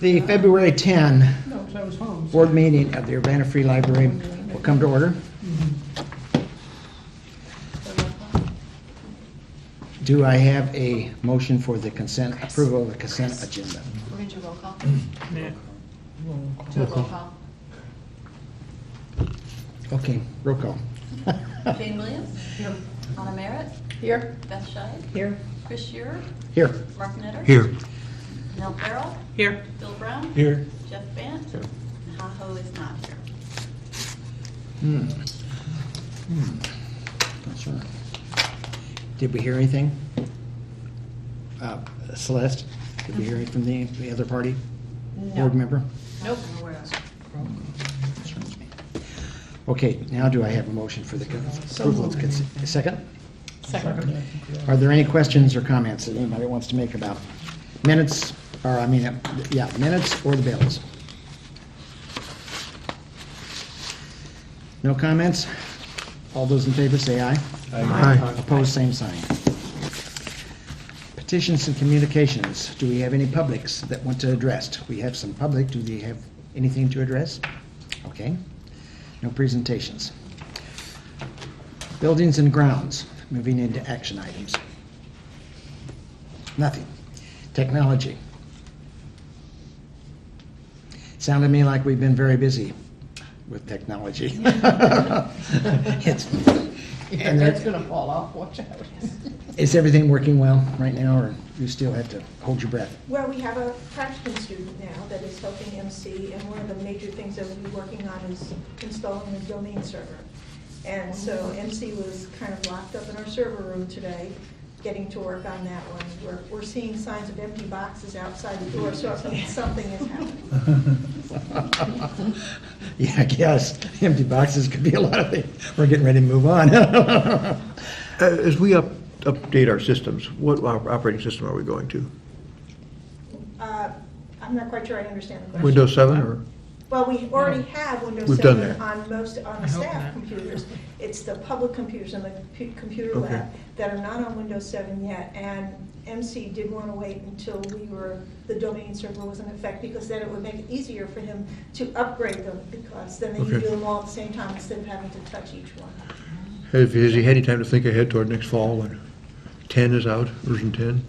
The February 10 No, because I was home. board meeting of the Urbana Free Library will come to order. Do I have a motion for the consent, approval of the consent agenda? We're going to do roll call. Yeah. Do a roll call. Okay, roll call. Jane Williams. Here. Anna Merritt. Here. Beth Scheid. Here. Chris Shearer. Here. Mark Netter. Here. Nell Farrell. Here. Bill Brown. Here. Jeff Bant. Here. Ha-Ho is not here. Not sure. Did we hear anything? Celeste, did we hear anything from the other party? Board member? Nope. Concerns me. Okay, now do I have a motion for the approval of the consent? Second? Second. Are there any questions or comments that anybody wants to make about minutes, or minutes or the bills? No comments? All those in favor say aye. Aye. Opposed, same sign. Petitions and communications. Do we have any publics that want to address? We have some public. Do they have anything to address? Okay. No presentations. Buildings and grounds. Moving into action items. Nothing. Technology. Sounded to me like we've been very busy with technology. It's, and That's gonna fall off, watch out. is everything working well right now, or you still have to hold your breath? Well, we have a practicum student now that is helping MC, and one of the major things that we'll be working on is installing a domain server. And so MC was kind of locked up in our server room today, getting to work on that one. We're seeing signs of empty boxes outside the door, so it means something is happening. Yeah, I guess. Empty boxes could be a lot of things. We're getting ready to move on. As we update our systems, what operating system are we going to? I'm not quite sure I understand the question. Windows 7 or? Well, we already have Windows We've done 7 that. on the staff computers. It's the public computers in the computer Okay. lab that are not on Windows 7 yet. And MC did want to wait until the domain server was in effect, because then it would make it easier for him to upgrade them, because then he could Okay. do them all at the same time instead of having to touch each one. Has he had any time to think ahead toward next fall when 10 is out, version 10?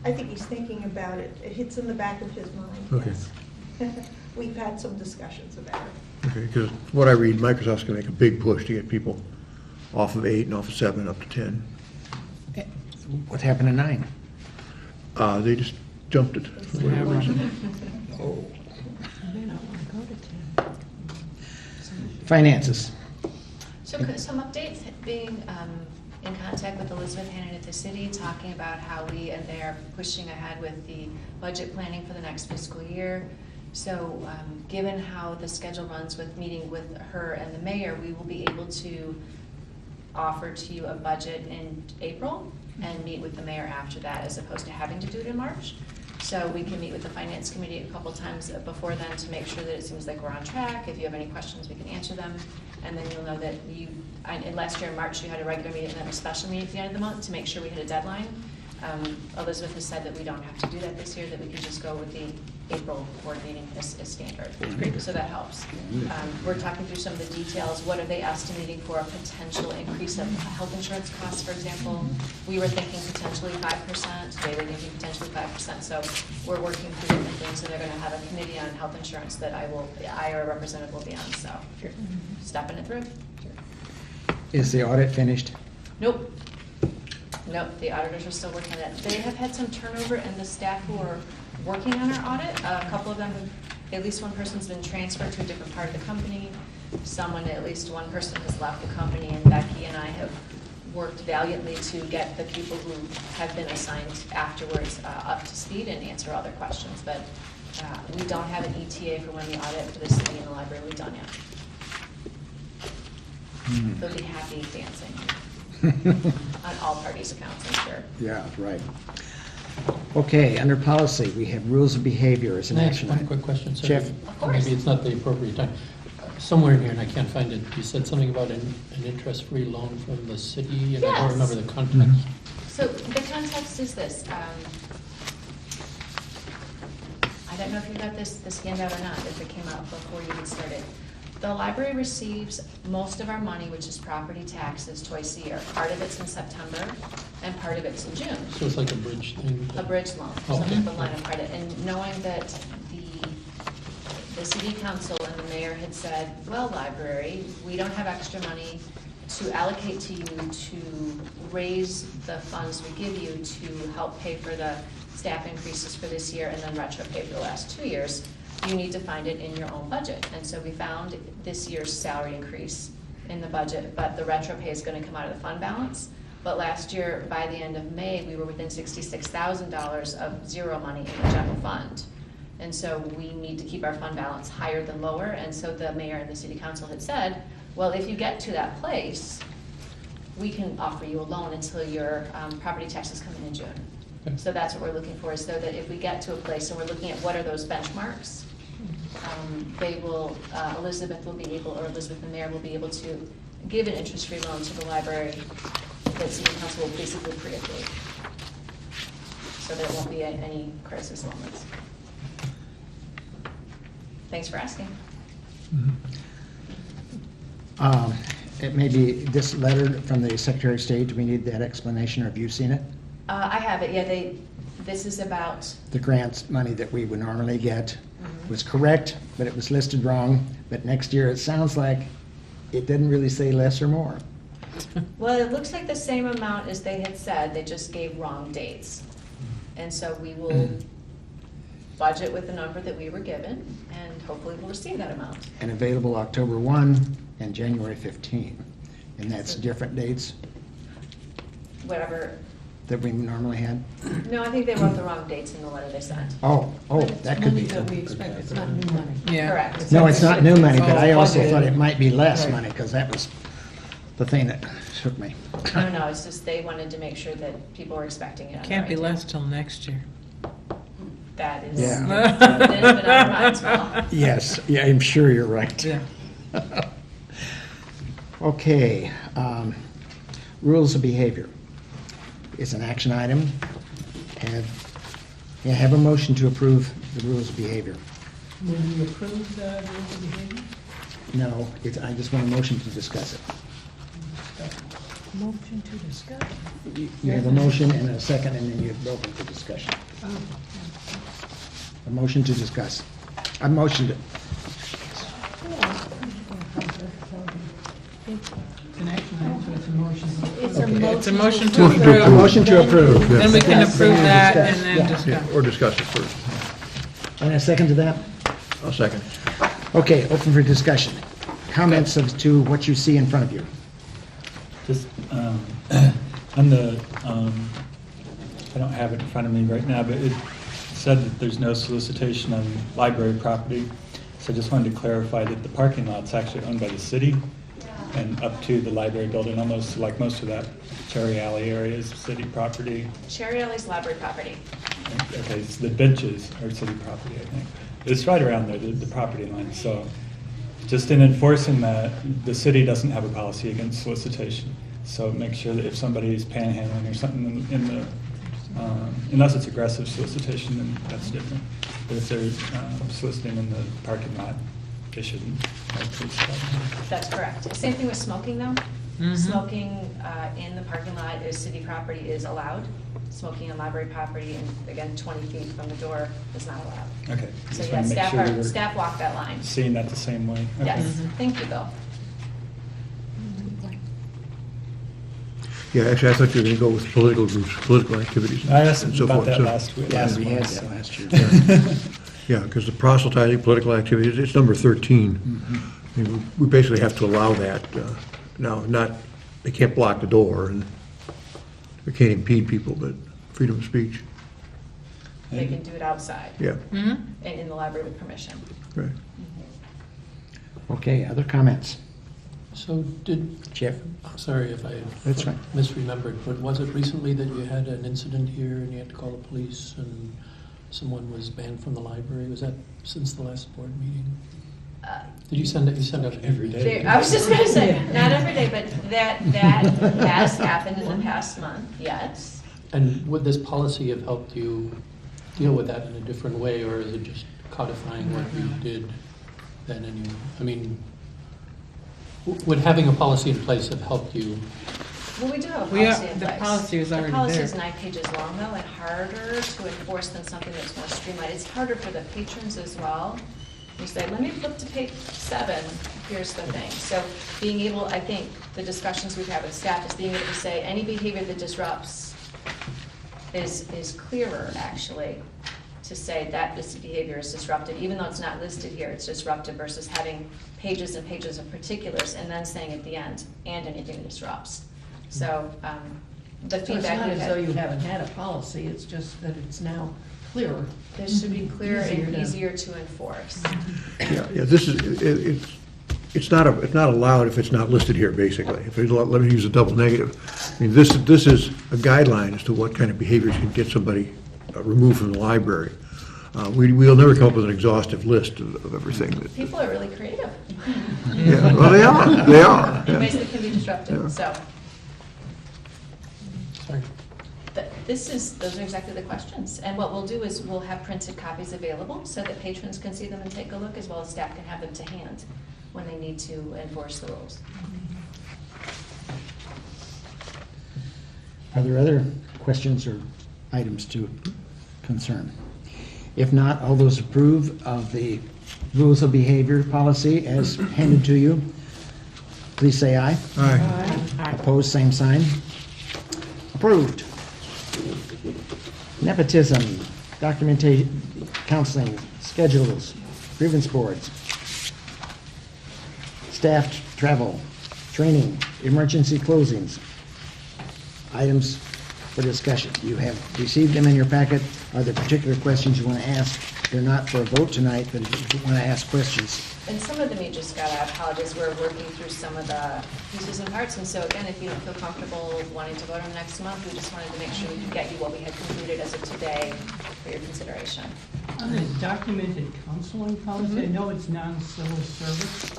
I think he's thinking about it. It hits in the back of his mind, Okay. yes. We've had some discussions about it. Okay, because what I read, Microsoft's going to make a big push to get people off of 8 and off of 7 up to 10. What happened to 9? They just jumped it. for whatever reason. Oh. Finances. So some updates, being in contact with Elizabeth Hannon at the city, talking about how we and they are pushing ahead with the budget planning for the next fiscal year. So given how the schedule runs with meeting with her and the mayor, we will be able to offer to you a budget in April and meet with the mayor after that, as opposed to having to do it in March. So we can meet with the finance committee a couple times before then to make sure that it seems like we're on track. If you have any questions, we can answer them. And then you'll know that last year in March, you had a regular meeting and then a special meeting at the end of the month to make sure we hit a deadline. Elizabeth has said that we don't have to do that this year, that we can just go with the April board meeting as standard. So that helps. We're talking through some of the details. What are they estimating for a potential increase of health insurance costs, for example? We were thinking potentially 5%. They were thinking potentially 5%. So we're working through different things, and they're going to have a committee on health insurance that I or a representative will be on. So stepping it through. Is the audit finished? Nope. Nope, the auditors are still working on it. They have had some turnover in the staff who are working on our audit. A couple of them, at least one person's been transferred to a different part of the company. At least one person has left the company, and Becky and I have worked valiantly to get the people who have been assigned afterwards up to speed and answer other questions. But we don't have an ETA for when the audit for the city and the library will be done yet. They'll be happy dancing. On all parties' accounts, I'm sure. Yeah, right. Okay, under policy, we have rules of behavior as an Can I ask action one item. quick question, sir? Jeff? Of course. Maybe it's not the appropriate time. Somewhere in here, and I can't find it, you said something about an interest-free loan from the city, and I Yes. don't remember the context. So the context is this. I don't know if you got this handout or not, if it came out before you get started. The library receives most of our money, which is property taxes, twice a year. Part of it's in September, and part of it's in June. So it's like a bridge thing? A bridge loan, Oh, some okay. of the line of credit, and knowing that the city council and the mayor had said, well, library, we don't have extra money to allocate to you to raise the funds we give you to help pay for the staff increases for this year and then retro pay for the last 2 years. You need to find it in your own budget. And so we found this year's salary increase in the budget, but the retro pay is going to come out of the fund balance. But last year, by the end of May, we were within $66,000 of zero money in the general fund. And so we need to keep our fund balance higher than lower. And so the mayor and the city council had said, well, if you get to that place, we can offer you a loan until your property taxes come in June. Okay. So that's what we're looking for, so that if we get to a place and we're looking at what are those benchmarks, they will, Elizabeth will be able, or Elizabeth and Mayor will be able to give an interest-free loan to the library that city council will basically pre-approve. So there won't be any crisis moments. Thanks for asking. It may be this letter from the Secretary of State, do we need that explanation, or have you seen it? I have it, yeah, this is about, The grants money that we would normally get was correct, but it was listed wrong. But next year, it sounds like it didn't really say less or more. well, it looks like the same amount as they had said, they just gave wrong dates. And so we will budget with the number that we were given, and hopefully we'll receive that amount. And available October 1 and January 15. And that's different dates Whatever, that we normally had? no, I think they wrote the wrong dates in the letter they sent. Oh, that could be. Money that we expect, it's not new money. Yeah. Correct. No, it's not new money, but I also budgeted. thought it might be less Right. money, because that was the thing that shook me. No, it's just they wanted to make sure that people were expecting it on the Can't be right less date. till next year. That is, Yeah. that has been on our minds for long. Yes, yeah, I'm sure you're right. Yeah. Okay, rules of behavior is an action item. Have a motion to approve the rules of behavior. Will you approve the rules of behavior? No, I just want a motion to discuss it. Motion to discuss. You have a motion and a second, and then you're open for discussion. Oh, A motion to discuss. A motion to, It's an action item, so it's a motion. It's a motion to a approve. motion to approve. Then we can Yes, approve then that discuss. and then Yeah. discuss. Yeah, or discuss it first. And a second to that? I'll second. Okay, open for discussion. Comments as to what you see in front of you. Just on the, I don't have it in front of me right now, but it said that there's no solicitation on library property. So I just wanted to clarify that the parking lot's actually owned by the city and up to the library building, almost like most of that Cherry Alley area is city property. Cherry Alley's library property. Okay, so the benches are city property, I think. It's right around there, the property line. So just in enforcing that, the city doesn't have a policy against solicitation. So make sure that if somebody is panhandling or something in the, unless it's aggressive solicitation, then that's different. But if they're soliciting in the parking lot, they shouldn't. That's correct. Same thing with smoking, though. Mhm. Smoking in the parking lot is city property is allowed. Smoking on library property, and again, 20 feet from the door is not allowed. Okay. So Just yeah, wanna make sure we're staff walk that line. seeing that the same way. Okay. Yes, Mhm. thank you, Bill. Yeah, actually, I thought you were going to go with political groups, political activities. I asked and so about forth. that So- last week. Yeah, last we had month, that so. last year. Yeah, because the proselytizing, political activities, it's number 13. I mean, we basically have to allow that. Now, they can't block the door, and they can't impede people, but freedom of speech, They can do it outside yeah, Mhm. and in the library with permission. right. Okay, other comments? So Jeff? I'm sorry if I That's right. misremembered, but was it recently that you had an incident here and you had to call the police and someone was banned from the library? Was that since the last board meeting? Did you send out Every day. I was just gonna say, not every day, but that has happened in the past month, yes. And would this policy have helped you deal with that in a different way, or is it just codifying what we did then anyway? I mean, would having a policy in place have helped you? Well, we do have a We are- policy in the place. policy is already The policy there. is 9 pages long, though, and harder to enforce than something that's more streamlined. It's harder for the patrons as well. You say, let me flip to page 7, here's the thing. So being able, I think, the discussions we've had with staff is being able to say, any behavior that disrupts is clearer, actually, to say that this behavior is disruptive, even though it's not listed here, it's disruptive, versus having pages and pages of particulars, and then saying at the end, and anything that disrupts. So the So it's feedback not we've as though had, you haven't had a policy, it's just that it's now clearer. this should be clearer and Easier to- easier to enforce. Yeah, this is, it's not allowed if it's not listed here, basically. If it's, let me use a double negative. I mean, this is a guideline as to what kind of behaviors can get somebody removed from the library. We'll never come up with an exhaustive list of everything. People are really creative Yeah, well, they are. in Yeah. ways that can be disruptive, so. Sorry. Those are exactly the questions. And what we'll do is we'll have printed copies available so that patrons can see them and take a look, as well as staff can have them to hand when they need to enforce the rules. Are there other questions or items to concern? If not, all those approve of the rules of behavior policy as handed to you, please say aye. Aye. Opposed, same sign. Approved. Nepotism, documentation, counseling, schedules, grievance boards, staff travel, training, emergency closings, items for discussion. You have received them in your packet. Are there particular questions you want to ask? They're not for a vote tonight, but if you want to ask questions. And some of them you just got, I apologize, we're working through some of the pieces and parts. And so again, if you don't feel comfortable wanting to vote on next month, we just wanted to make sure we could get you what we had concluded as of today for your consideration. On this documented counseling policy, I know it's non-civil service,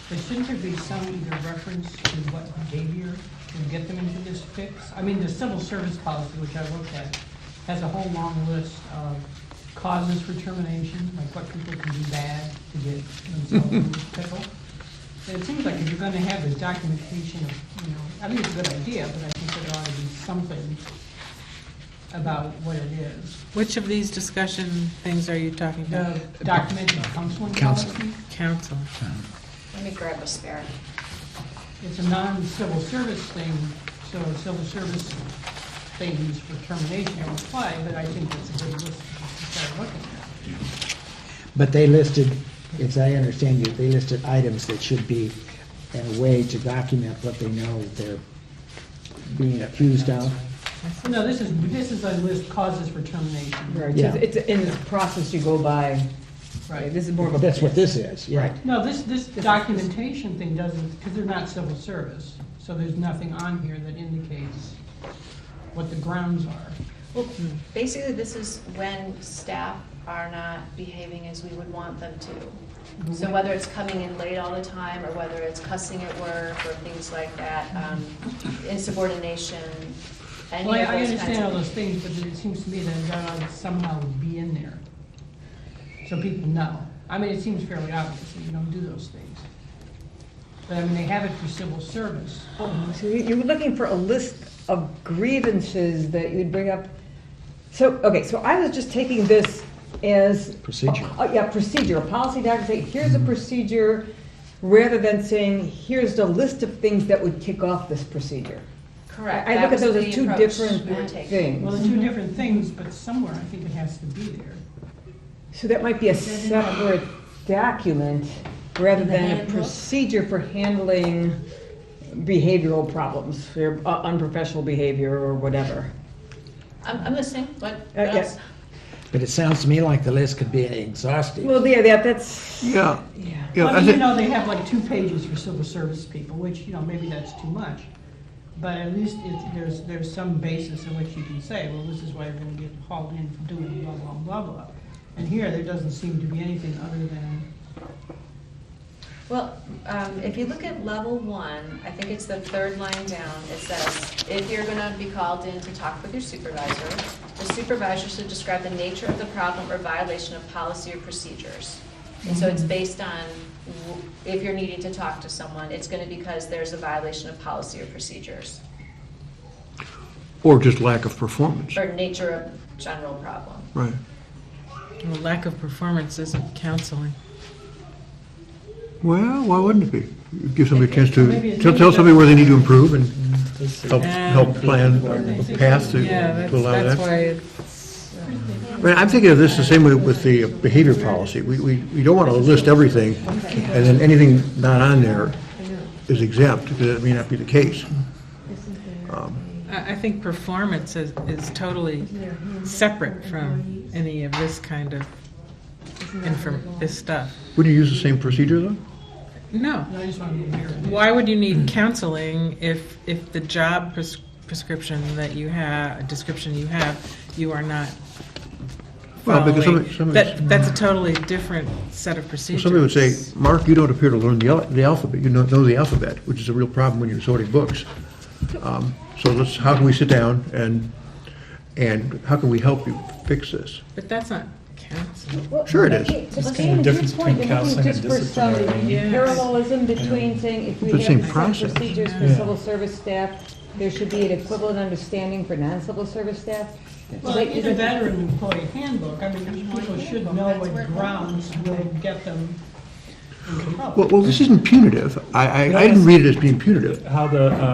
but shouldn't there be some either reference to what behavior can get them into this fix? I mean, the civil service policy, which I looked at, has a whole long list of causes for termination, like what people can do bad to get themselves in this pickle. And it seems like if you're gonna have this documentation of, I think it's a good idea, but I think there ought to be something about what it is. Which of these discussion things are you talking about? The documented counseling Counseling. policy, Council. Let me grab a spare. it's a non-civil service thing, so civil service things for termination don't apply, but I think it's a good list to start looking at. But they listed, as I understand you, they listed items that should be in a way to document what they know that they're being accused of. No, this is a list causes for termination. Right, Yeah. so it's in the process you go by, Right. this is more of a. That's what this is, yeah. Right. No, this documentation thing doesn't, because they're not civil service, so there's nothing on here that indicates what the grounds are. Well, basically, this is when staff are not behaving as we would want them to. So whether it's coming in late all the time, or whether it's cussing at work, or things like that, insubordination, any Well, of I those understand all kinds those things, but it seems to me that that ought to somehow be in there, so people know. I mean, it seems fairly obvious that you don't do those things. But I mean, they have it for civil service. So you were looking for a list of grievances that you'd bring up. So, okay, so I was just taking this as. Procedure. Yeah, procedure, a policy document, say, here's a procedure, rather than saying, here's the list of things that would kick off this procedure. Correct. I That look at was those the as two approach different we were taking. Well, things. they're two different things, but somewhere I think it has to be there. So that might be a separate document, rather In the than a handbook? procedure for handling behavioral problems, or unprofessional behavior or whatever. I'm listening, what Yeah. else? But it sounds to me like the list could be exhaustive. Well, yeah, that's. Yeah. Yeah. Yeah, I I mean, think- they have like 2 pages for civil service people, which, maybe that's too much. But at least there's some basis in which you can say, well, this is why you're gonna get hauled in for doing blah, blah, blah, blah. And here, there doesn't seem to be anything other than, Well, if you look at level 1, I think it's the 3rd line down, it says, if you're gonna be called in to talk with your supervisor, the supervisor should describe the nature of the problem or violation of policy or procedures. And so it's based on if you're needing to talk to someone, it's going to be because there's a violation of policy or procedures, Or just lack of performance. or nature of general problem. Right. Well, lack of performance isn't counseling. Well, why wouldn't it be? You give somebody a chance Maybe to, it's tell somebody where they need to improve and help And- plan a path to Yeah, to allow that's that. why it's, I mean, I'm thinking of this the same way with the behavior policy. We don't want to list everything, and then anything not on there is exempt, because it may not be the case. I think performance is totally separate from any of this kind of this stuff. Would you use the same procedure, though? No. I just want to be here. Why would you need counseling if the job prescription that you have, description you have, you are not Well, because following? That's a totally different set of procedures. Somebody would say, Mark, you don't appear to learn the alphabet. You don't know the alphabet, which is a real problem when you're sorting books. So how can we sit down and how can we help you fix this? But that's not counseling. Well, Sure it is. okay, It's to kind of Sam's difference point, between they're looking counseling just and for some disciplinary. Yes. parallelism between saying if we It's the same have set process. procedures for Yeah. civil service staff, there should be an equivalent understanding for non-civil service staff. Well, Like, in is the it- veteran employee handbook, I mean, people should know what grounds will get them into trouble. Well, this isn't punitive. I didn't read it as being punitive. How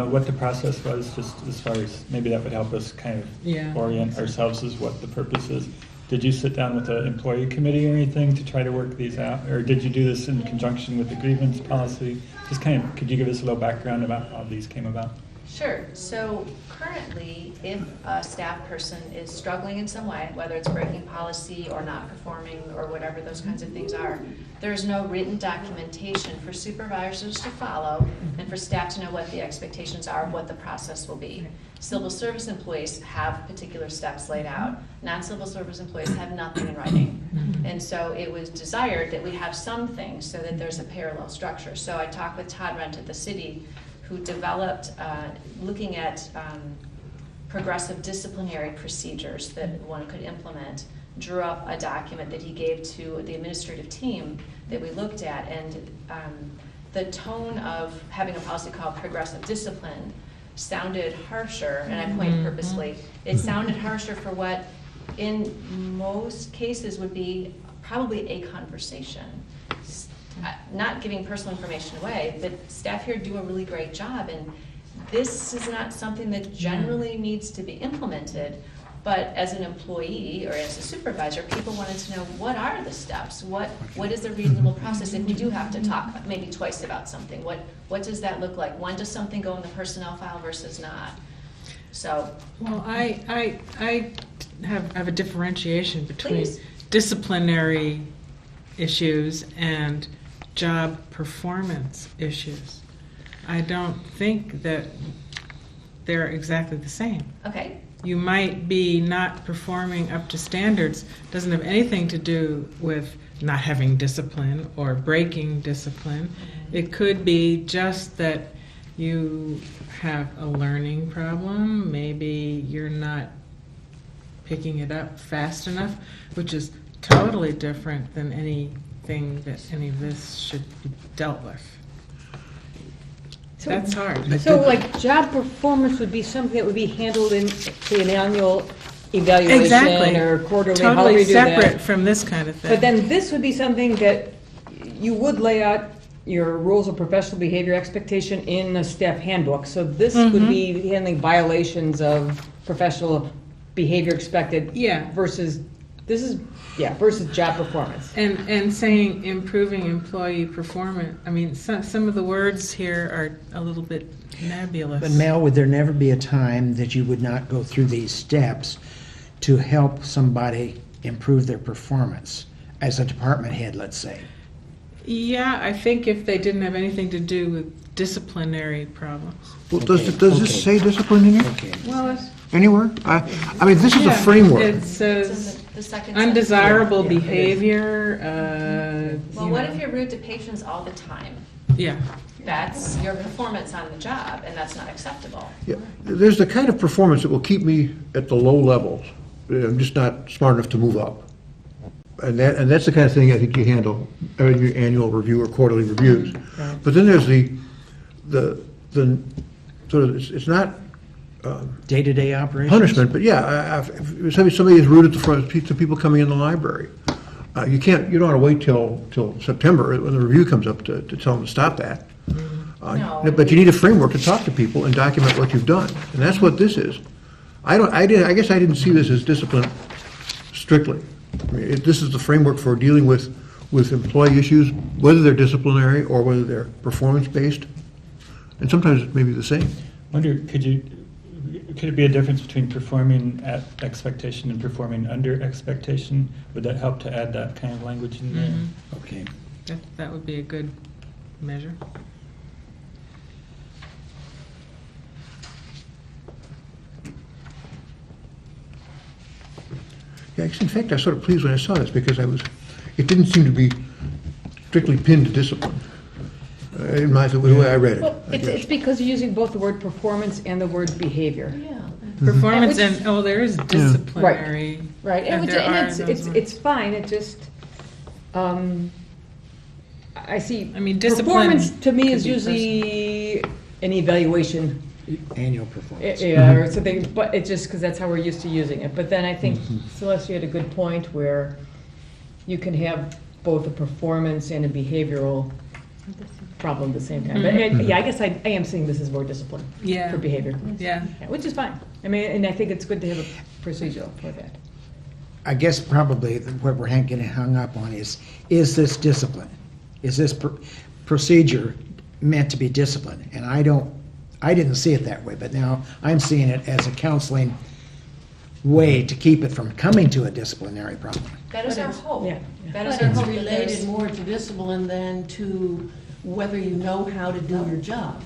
what the process was, just as far as, maybe that would help us kind Yeah. of orient ourselves as what the purpose is. Did you sit down with the employee committee or anything to try to work these out? Or did you do this in conjunction with the grievance policy? Just kind of, could you give us a little background about how these came about? Sure. So currently, if a staff person is struggling in some way, whether it's breaking policy or not performing or whatever those kinds of things are, there's no written documentation for supervisors to follow and for staff to know what the expectations are of what the process will be. Civil service employees have particular steps laid out. Non-civil service employees have nothing in writing. And so it was desired that we have some things so that there's a parallel structure. So I talked with Todd Rent at the city, who developed, looking at progressive disciplinary procedures that one could implement, drew up a document that he gave to the administrative team that we looked at, and the tone of having a policy called progressive discipline sounded harsher, and I point purposely, it sounded harsher for what in most cases would be probably a conversation. Not giving personal information away, but staff here do a really great job, and this is not something that generally needs to be implemented, but as an employee or as a supervisor, people wanted to know, what are the steps? What is a reasonable process if we do have to talk maybe twice about something? What does that look like? When does something go in the personnel file versus not? So. Well, I have a differentiation between Please. disciplinary issues and job performance issues. I don't think that they're exactly the same. Okay, You might be not performing up to standards, doesn't have anything to do with not having discipline or breaking discipline. It could be just that you have a learning problem, maybe you're not picking it up fast enough, which is totally different than anything that any of this should be dealt with. So- That's hard. So like job performance would be something that would be handled in, say, an annual evaluation Exactly. or quarterly, however Totally you do that. separate from this kind of thing. But then this would be something that you would lay out your rules of professional behavior expectation in a staff handbook. So this would be handling violations of professional behavior expected Yeah. versus, this is, versus job performance. And saying improving employee performance, I mean, some of the words here are a little bit nebulous. But Mel, would there never be a time that you would not go through these steps to help somebody improve their performance as a department head, let's say? Yeah, I think if they didn't have anything to do with disciplinary problems. Well, Okay, does this say discipline in here? Okay. Well, Anywhere? I mean, this is a framework. It it's in says the second sentence. undesirable Yeah, it is. behavior, Well, what if you're rude to patrons all the time? yeah. That's your performance on the job, and that's not acceptable. Yeah, there's the kind of performance that will keep me at the low levels, just not smart enough to move up. And that's the kind of thing I think you handle in your annual review or quarterly reviews. But then there's the sort of, it's not Day-to-day operations? punishment, but yeah, if somebody is rude at the front to people coming in the library. You don't want to wait till September when the review comes up to tell them to stop that. No. But you need a framework to talk to people and document what you've done, and that's what this is. I guess I didn't see this as discipline strictly. I mean, this is the framework for dealing with employee issues, whether they're disciplinary or whether they're performance-based, and sometimes it may be the same. Wonder, could it be a difference between performing at expectation and performing under expectation? Would that help to add that kind of language in there? Okay. That would be a good measure. Yeah, in fact, I was sort of pleased when I saw this because it didn't seem to be strictly pinned to discipline. In the way I read it. Well, it's because you're using both the word performance and the word behavior. Performance Which- and, there is disciplinary. Right, and and there are it's, those ones. it's fine, it just, I see. I mean, discipline Performance to me could is be usually an evaluation, Annual performance. yeah, or something, but it's just because that's how we're used to using it. But then I think Celeste, you had a good point where you can have both a performance and a behavioral problem at the same time. But yeah, I guess I am seeing this as more discipline Yeah. for behavior. Yeah. Yeah, which is fine. I mean, and I think it's good to have a procedural for that. I guess probably what we're getting hung up on is this discipline? Is this procedure meant to be discipline? And I didn't see it that way, but now I'm seeing it as a counseling way to keep it from coming to a disciplinary problem. That is our hope. Yeah. That is But our it's hope. that there's- related more to discipline than to whether you know how to do your job.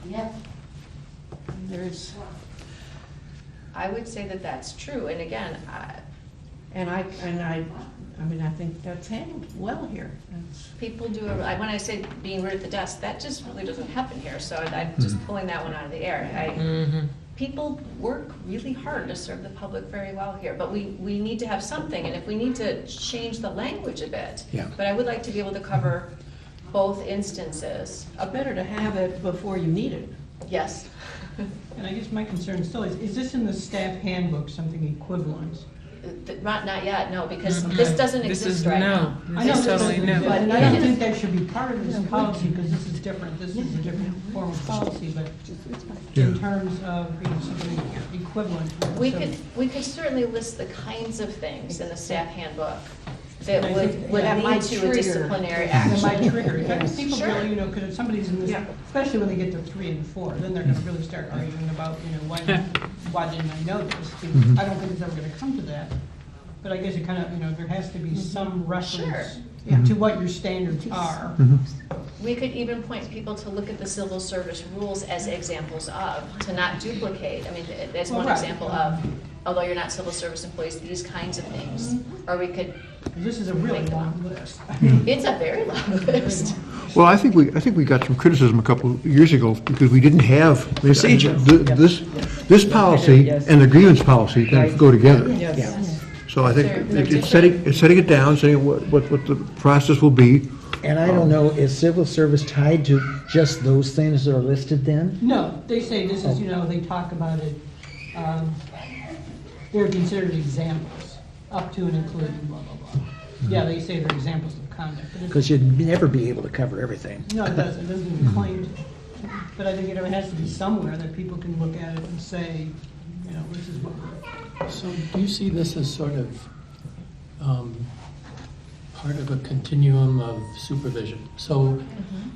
Yeah. There's, I would say that that's true, and again, I mean, I think that's handled well here. That's- people do, when I say being rude at the desk, that just really doesn't happen here, so I'm just pulling that one out of the air. People work really hard to serve the public very well here, but we need to have something, and if we need to change the language a bit. Yeah. But I would like to be able to cover both instances. Better to have it before you need it. Yes. And I guess my concern still is this in the staff handbook something equivalent? Not yet, no, because this doesn't This exist is right no. now. I know This is this totally is, new. but I don't think that should be part of this policy, because this is different, this is a different form of policy, but in terms of, something equivalent. We So- could certainly list the kinds of things in the staff handbook that I would think would that might lead to a trigger. disciplinary That action. might trigger it. Because people Sure. really, because if somebody's in this, especially when they get to 3 and 4, then they're gonna really start arguing about, why didn't I know this? I don't think it's ever gonna come to that. But I guess it kind of, there has to be some reference to what your standards are. We could even point people to look at the civil service rules as examples of, to not duplicate. I mean, as one Well, right. example of, although you're not civil service employees, these kinds of things. Or we could, This is a really long list. it's a very long list. Well, I think we got some criticism a couple of years ago because we didn't have Procedure. This policy Yes. and the grievance policy kind of Right. go together. Yes. So I think it's setting it down, saying what the process will be. And I don't know, is civil service tied to just those things that are listed then? No, they say this is, they talk about it, they're considered examples, up to and including blah, blah, blah. Yeah, they say they're examples of conduct. But it's- Because you'd never be able to cover everything. No, it doesn't, even claim to. But I think it has to be somewhere that people can look at it and say, this is what we're. So do you see this as sort of part of a continuum of supervision? So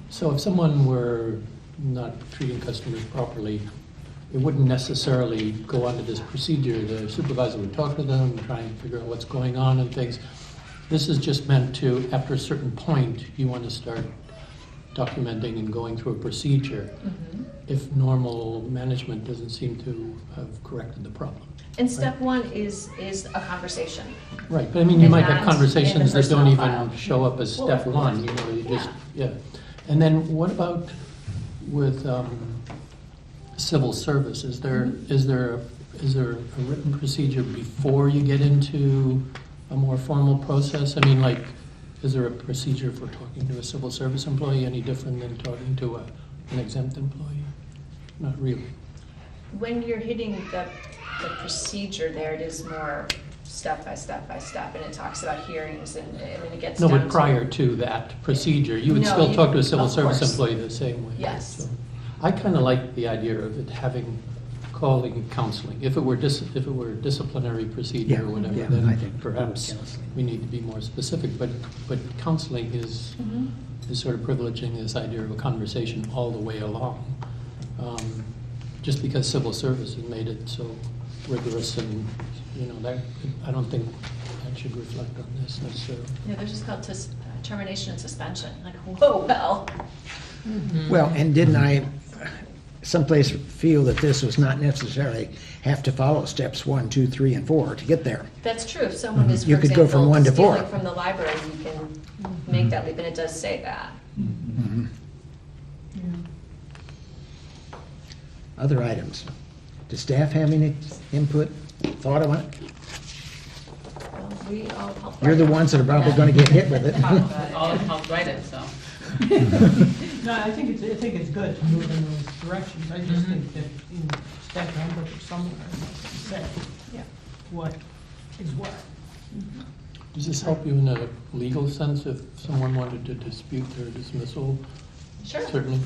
if someone were not treating customers properly, it wouldn't necessarily go onto this procedure. The supervisor would talk to them, try and figure out what's going on and things. This is just meant to, after a certain point, you want to start documenting and going through a procedure if normal management doesn't seem to have corrected the problem. And step one is a conversation. Right, but I mean, you And might not have in the conversations that don't personnel even file. show up as step one, you just, yeah. And then what about with civil service? Is there is there a written procedure before you get into a more formal process? I mean, like, is there a procedure for talking to a civil service employee any different than talking to an exempt employee? Not really. When you're hitting the procedure there, it is more step by step by step, and it talks about hearings, and when it gets No, down but prior to that procedure, you would No, still you- talk to a civil of service course. employee the same way. Yes. So I kind of like the idea of it calling counseling. If it were disciplinary procedure or whatever, Yeah, I then think perhaps counseling. we need to be more specific. But counseling is sort of privileging this idea of a conversation all the way along. Just because civil service has made it so rigorous, and that I don't think that should reflect on this necessarily. Yeah, they're just called termination and suspension. Like, whoa, well. Well, and didn't I someplace feel that this was not necessarily have to follow steps 1, 2, 3, and 4 to get there? That's true. If someone is, for You could go from example, 1 to 4. stealing from the library, you can make that leap, and it does say that. Other items. Does staff have any input, thought on it? Well, we all help. You're the ones that are probably going to get hit with it. All helped write it, so. No, I think it's good to move in those directions. I just think that in staff handbook or somewhere, it must say what is what. Does this help you in a legal sense if someone wanted to dispute their dismissal? Sure. Certainly.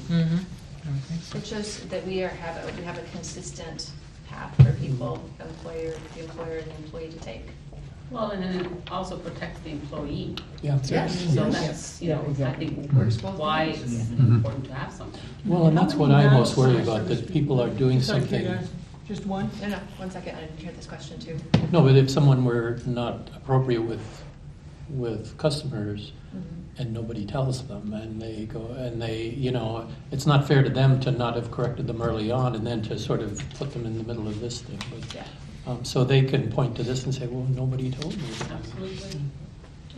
It shows that we have a consistent path for people, the employer and the employee to take. Well, and then it also protects the employee. Yeah. Yes. So that's, Yeah, I exactly. think, Works both why ways. it's important to have something. Well, and that's what I most worry about, that people are doing Sorry, something. Kate, just one? No, 1 second, I didn't hear this question too. No, but if someone were not appropriate with customers and nobody tells them, and they go, and it's not fair to them to not have corrected them early on and then to sort of put them in the middle of this thing. But, Yeah. so they can point to this and say, well, nobody told me. Absolutely.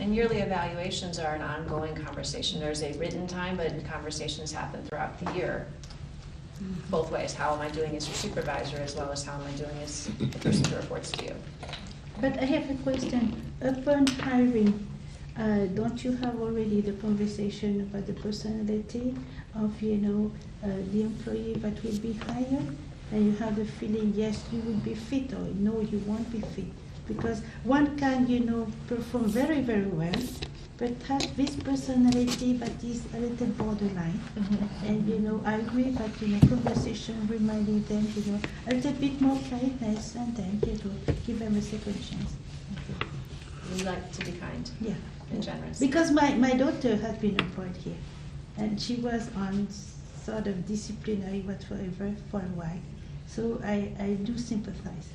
And yearly evaluations are an ongoing conversation. There's a written time, but conversations happen throughout the year. Both ways. How am I doing as your supervisor, as well as how am I doing as the person who reports to you? But I have a question. Upon hiring, don't you have already the conversation about the personality of, the employee that will be hired? And you have the feeling, yes, you will be fit, or no, you won't be fit. Because one can, perform very, very well, but has this personality that is a little borderline. And, I agree that, conversation reminding them, a little bit more kindness, and then, give them a second chance. Okay. We like to be kind Yeah. and generous. Because my daughter has been employed here, and she was on sort of disciplinary whatsoever for a while. So I do sympathize.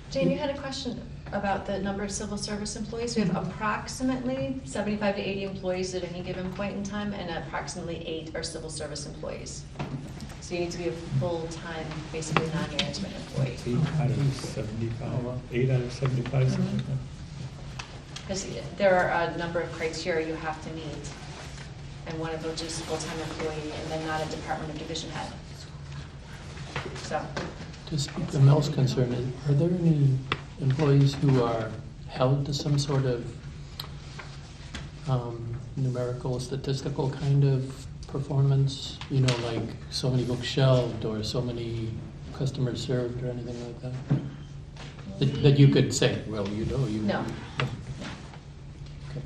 Jane, you had a question about the number of civil service employees. We have approximately 75 to 80 employees at any given point in time, and approximately 8 are civil service employees. So you need to be a full-time, basically non-management employee. 8 out of 75. 8 out of 75, something like that. Because there are a number of criteria you have to meet, and one of which is full-time employee, and then not a department or division head. So, To speak to Mel's concern, are there any employees who are held to some sort of numerical, statistical kind of performance? Like so many books shelved or so many customers served or anything like that? That you could say, well, you. No. Okay.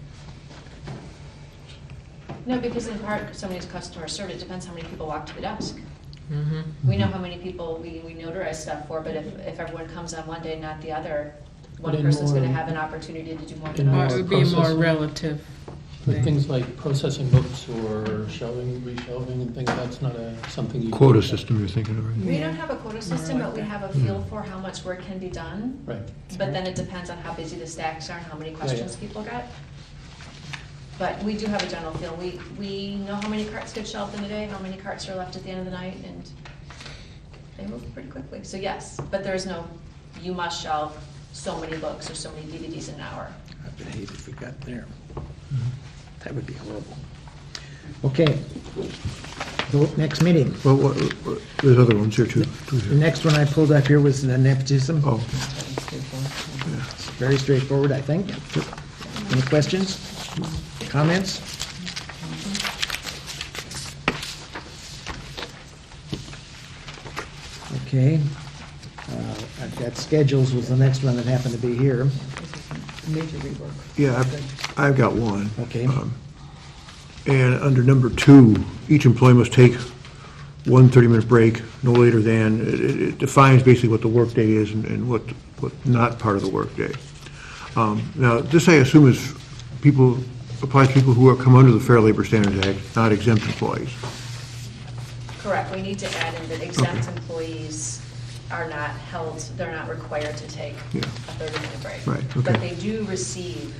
No, because in part, somebody's customer served, it depends how many people walk to the desk. We know how many people we notarize stuff for, but if everyone comes on one day, not the other, one But in person's gonna more- have an opportunity to do more in than more Or it others. would be a more processing. relative But thing. things like processing books or shelving, reshelving and things, that's not something you. Quota system you're thinking of, right? We don't have a quota system, but we have a feel for how much work can be done. Right. But then it depends on how busy the stacks are and how many questions people got. But we do have a general feel. We know how many carts get shelved in a day, how many carts are left at the end of the night, and they move pretty quickly. So yes, but there's no, you must shelve so many books or so many DVDs an hour. I would hate if we got there. That would be horrible. Okay. Next meeting. Well, there's other ones here too. The next one I pulled up here was the nepotism. Oh, It's very straightforward, I think. Any questions? Comments? Okay. I've got schedules was the next one that happened to be here. Major rework. yeah, I've got one. Okay. And under number 2, each employee must take one 30-minute break no later than, it defines basically what the workday is and what not part of the workday. Now, this I assume is applies to people who are come under the Fair Labor Standards Act, not exempt employees. Correct, we need to add in that exempt employees are not held, they're not required to take Yeah. a 30-minute break. Right, okay. But they do receive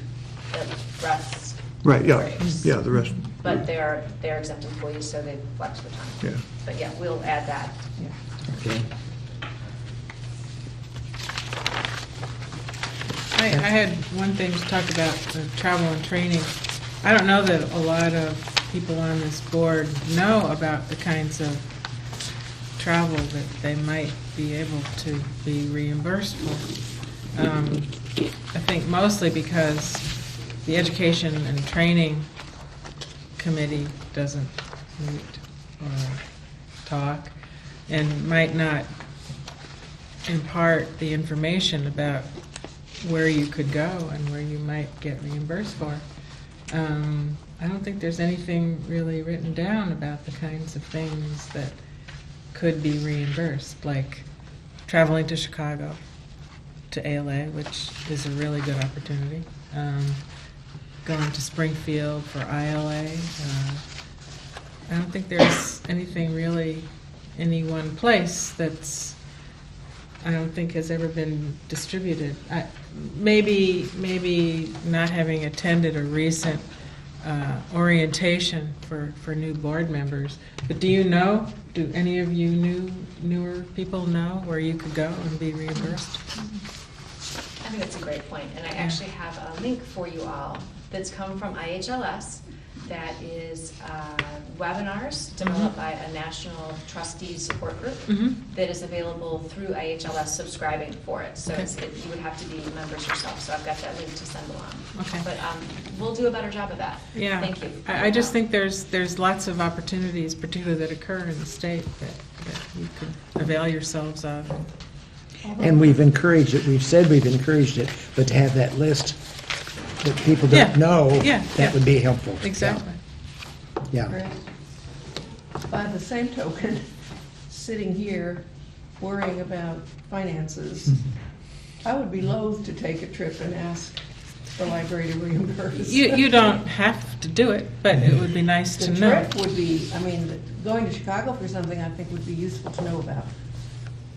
the rest Right, yeah, breaks. yeah, the rest. But they're exempt employees, so they flex the time. Yeah. But yeah, we'll add that. Okay. I had one thing to talk about, travel and training. I don't know that a lot of people on this board know about the kinds of travel that they might be able to be reimbursed for. I think mostly because the Education and Training Committee doesn't meet or talk and might not impart the information about where you could go and where you might get reimbursed for. I don't think there's anything really written down about the kinds of things that could be reimbursed, like traveling to Chicago, to ALA, which is a really good opportunity, going to Springfield for ILA. I don't think there's anything really, any one place that's, I don't think has ever been distributed. Maybe not having attended a recent orientation for new board members. But do you know, do any of you newer people know where you could go and be reimbursed? I think that's a great point, and I actually have a link for you all that's come from IHLS that is webinars developed by a national trustee support group that is available through IHLS subscribing for it. So Okay. you would have to be members yourself, so I've got that link to send along. Okay. But we'll do a better job of that. Yeah. Thank you. I just think there's lots of opportunities, particularly that occur in the state, that you could avail yourselves of. And we've encouraged it, we've said we've encouraged it, but to have that list that people Yeah. don't know, Yeah, that yeah. would be helpful. Exactly. Yeah. By the same token, sitting here worrying about finances, I would be loath to take a trip and ask the library to reimburse. You don't have to do it, but it would be nice to The know. trip would be, I mean, going to Chicago for something I think would be useful to know about.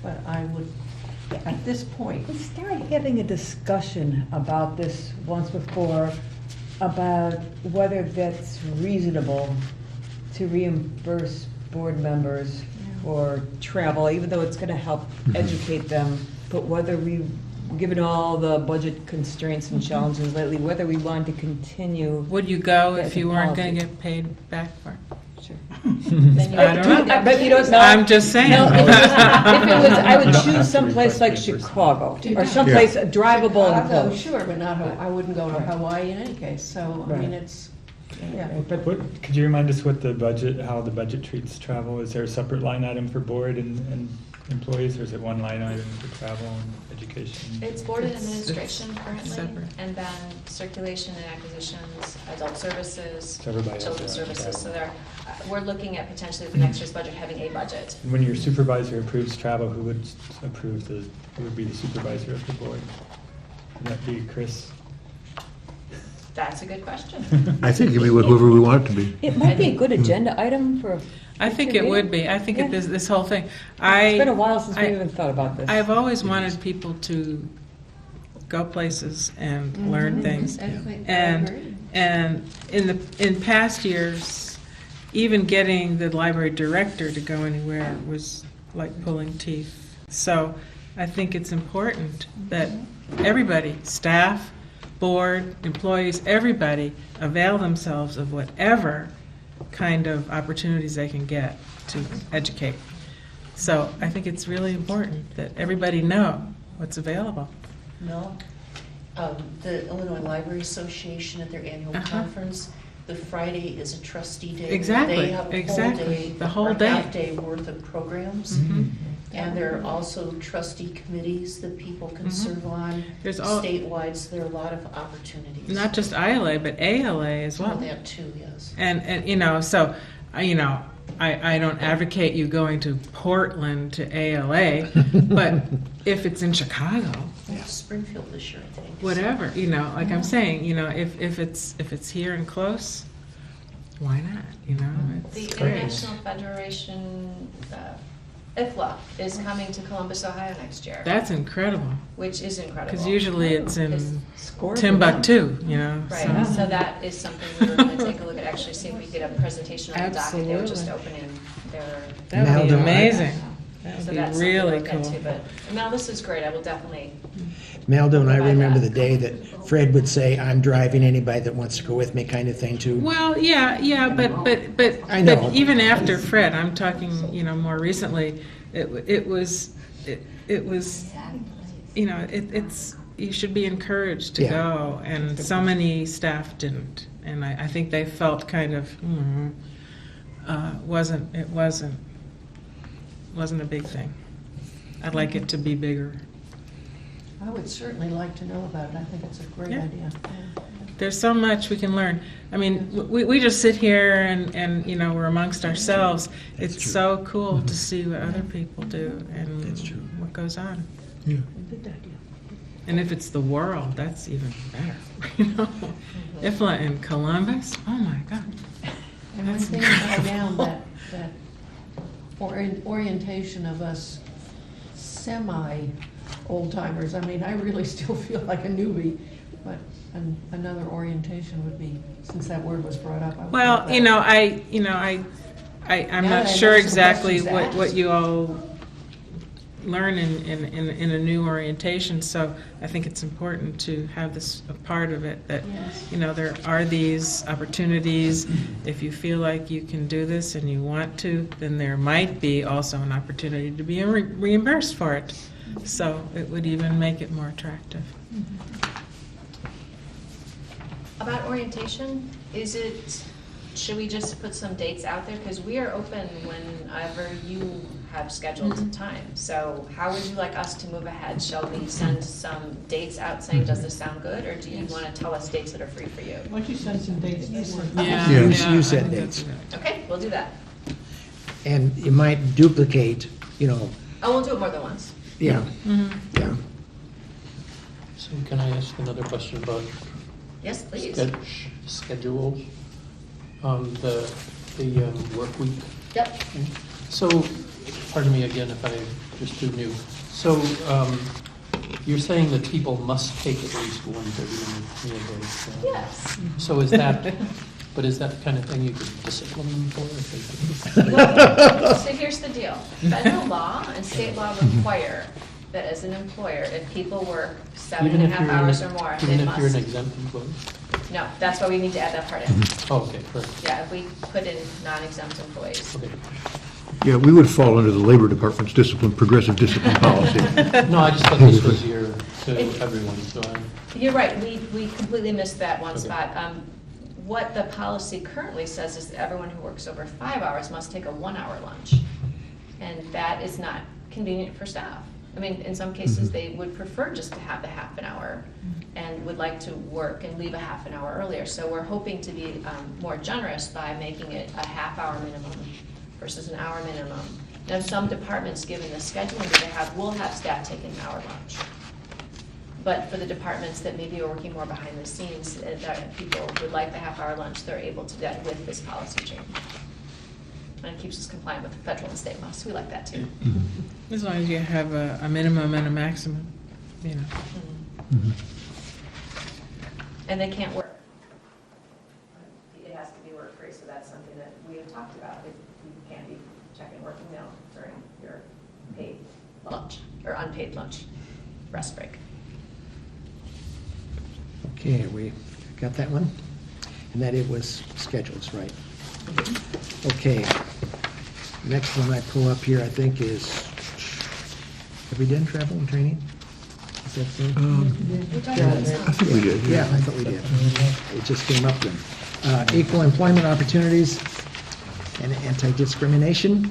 But I would, at this point, We started having a discussion about this once before, about whether that's reasonable to reimburse board members for travel, even though it's gonna help educate them, but whether we, given all the budget constraints and challenges lately, whether we want to continue. Would you go if That's you a weren't going policy. to get paid back for it? Sure. Then you I don't know. But you don't know. I'm just saying. No, if it was, I would choose someplace like Chicago, or someplace drivable and Chicago, close. sure, but not, I wouldn't go to Hawaii in any case, so, I mean, Right. it's, yeah. But Could you remind us what the budget, how the budget treats travel? Is there a separate line item for board and employees, or is it one line item for travel and education? It's board and It's administration currently, separate. and then circulation and acquisitions, adult services, So everybody has children's their own services. So travel. we're looking at potentially for next year's budget having a budget. And when your supervisor approves travel, who would approve who would be the supervisor of the board? Would that be Chris? That's a good question. I think it can be whoever we want it to be. it might be a good agenda item for. I think future it would meeting. be. I think Yeah. this whole thing. It's been a while since we I- even thought about this. I've always wanted people to go places and learn things. I agree. And in past years, even getting the library director to go anywhere was like pulling teeth. So I think it's important that everybody, staff, board, employees, everybody avail themselves of whatever kind of opportunities they can get to educate. So I think it's really important that everybody know what's available. No. The Illinois Library Association at their annual conference, the Friday is a trustee day. Exactly, They have a exactly. whole day, The whole or day. half-day worth of programs. Mhm. And there are also trustee committees that people can serve on There's all- statewide, so there are a lot of opportunities. Not just ILA, but ALA as well. Oh, that too, yes. And you know, so, I don't advocate you going to Portland to ALA, but if it's in Chicago, Well, Springfield this year, I think. whatever, like I'm saying, if it's here and close, why not, The it's great. International Federation, IFLA, is coming to Columbus, Ohio next year, That's incredible, which is incredible. because usually it's It's- in Score for Timbuktu, Right, so. so that is something we were going to take a look at, actually see if we could have a presentation on the docket. They were just Absolutely. opening their, That would be Maldo, amazing. That so would be that's something to really look cool. into. But Mel, this is great. I will definitely. Maldo and I Provide remember that. the day that Fred would say, "I'm driving, anybody that wants to go with me," kind of thing too. Well, yeah, but I know. but even after Fred, I'm talking, more recently, it was, it's, you should be encouraged to Yeah. go, and so many staff didn't, and I think they felt kind of, wasn't a big thing. I'd like it to be bigger. I would certainly like to know about it. I think it's a great Yeah. idea. There's so much we can learn. I mean, we just sit here and we're amongst ourselves. It's true. so cool to see what other people do and That's true. what goes on. Yeah. And if it's the world, that's even better. IFLA in Columbus, oh my God. And one That's thing about incredible. now, that orientation of us semi-old timers, I mean, I really still feel like a newbie, but another orientation would be, since that word was brought up. I would Well, love that. I'm Now not that I sure know some exactly questions to what ask. you all learn in a new orientation, so I think it's important to have this a part of it, that, Yes. there are these opportunities. If you feel like you can do this and you want to, then there might be also an opportunity to be reimbursed for it. So it would even make it more attractive. About orientation, should we just put some dates out there? Because we are open whenever you have scheduled time. So how would you like us to move ahead? Shall we send some dates out saying, does this sound good? Or do you want to tell us dates that are free for you? Why don't you send some dates that work? Yeah, You- yeah, you I said think dates. that's good. Okay, we'll do that. And you might duplicate, Oh, we'll do it more than once. yeah, yeah. So can I ask another question about Yes, please. schedules? The work week? Yep. So, pardon me again if I'm just too new. So, you're saying that people must take at least one 30-minute meal break? Yes. So is that, but is that the kind of thing you could discipline them for? If they Well, so here's the deal. Federal law and state law require that as an employer, if people work 7.5 hours or more, they Even if you're an must. exempt employee? No, that's why we need to add that part in. Oh, okay, perfect. Yeah, if we put in non-exempt employees. Okay. Yeah, we would fall under the Labor Department's progressive discipline policy. No, I just thought this was to everyone, so You're right, we completely missed that one Okay. spot. What the policy currently says is that everyone who works over 5 hours must take a 1-hour lunch. And that is not convenient for staff. I mean, in some cases, they would prefer just to have the half an hour and would like to work and leave a half an hour earlier. So we're hoping to be more generous by making it a half-hour minimum versus an hour minimum. Now, some departments, given the scheduling that they have, will have staff taking an hour lunch. But for the departments that maybe are working more behind the scenes, that people would like the half-hour lunch, they're able to do that with this policy change. And it keeps us compliant with the federal and state laws, so we like that too. As long as you have a minimum and a maximum, And they can't work. It has to be work-free, so that's something that we have talked about. You can't be checking working mail during your paid lunch, or unpaid lunch, rest break. Okay, we got that one? And that it was schedules, right? Okay. Next one I pull up here, I think, is, have we done travel and training? Is that so? I think we did. Yeah, I thought we did. It just came up then. Equal employment opportunities and anti-discrimination.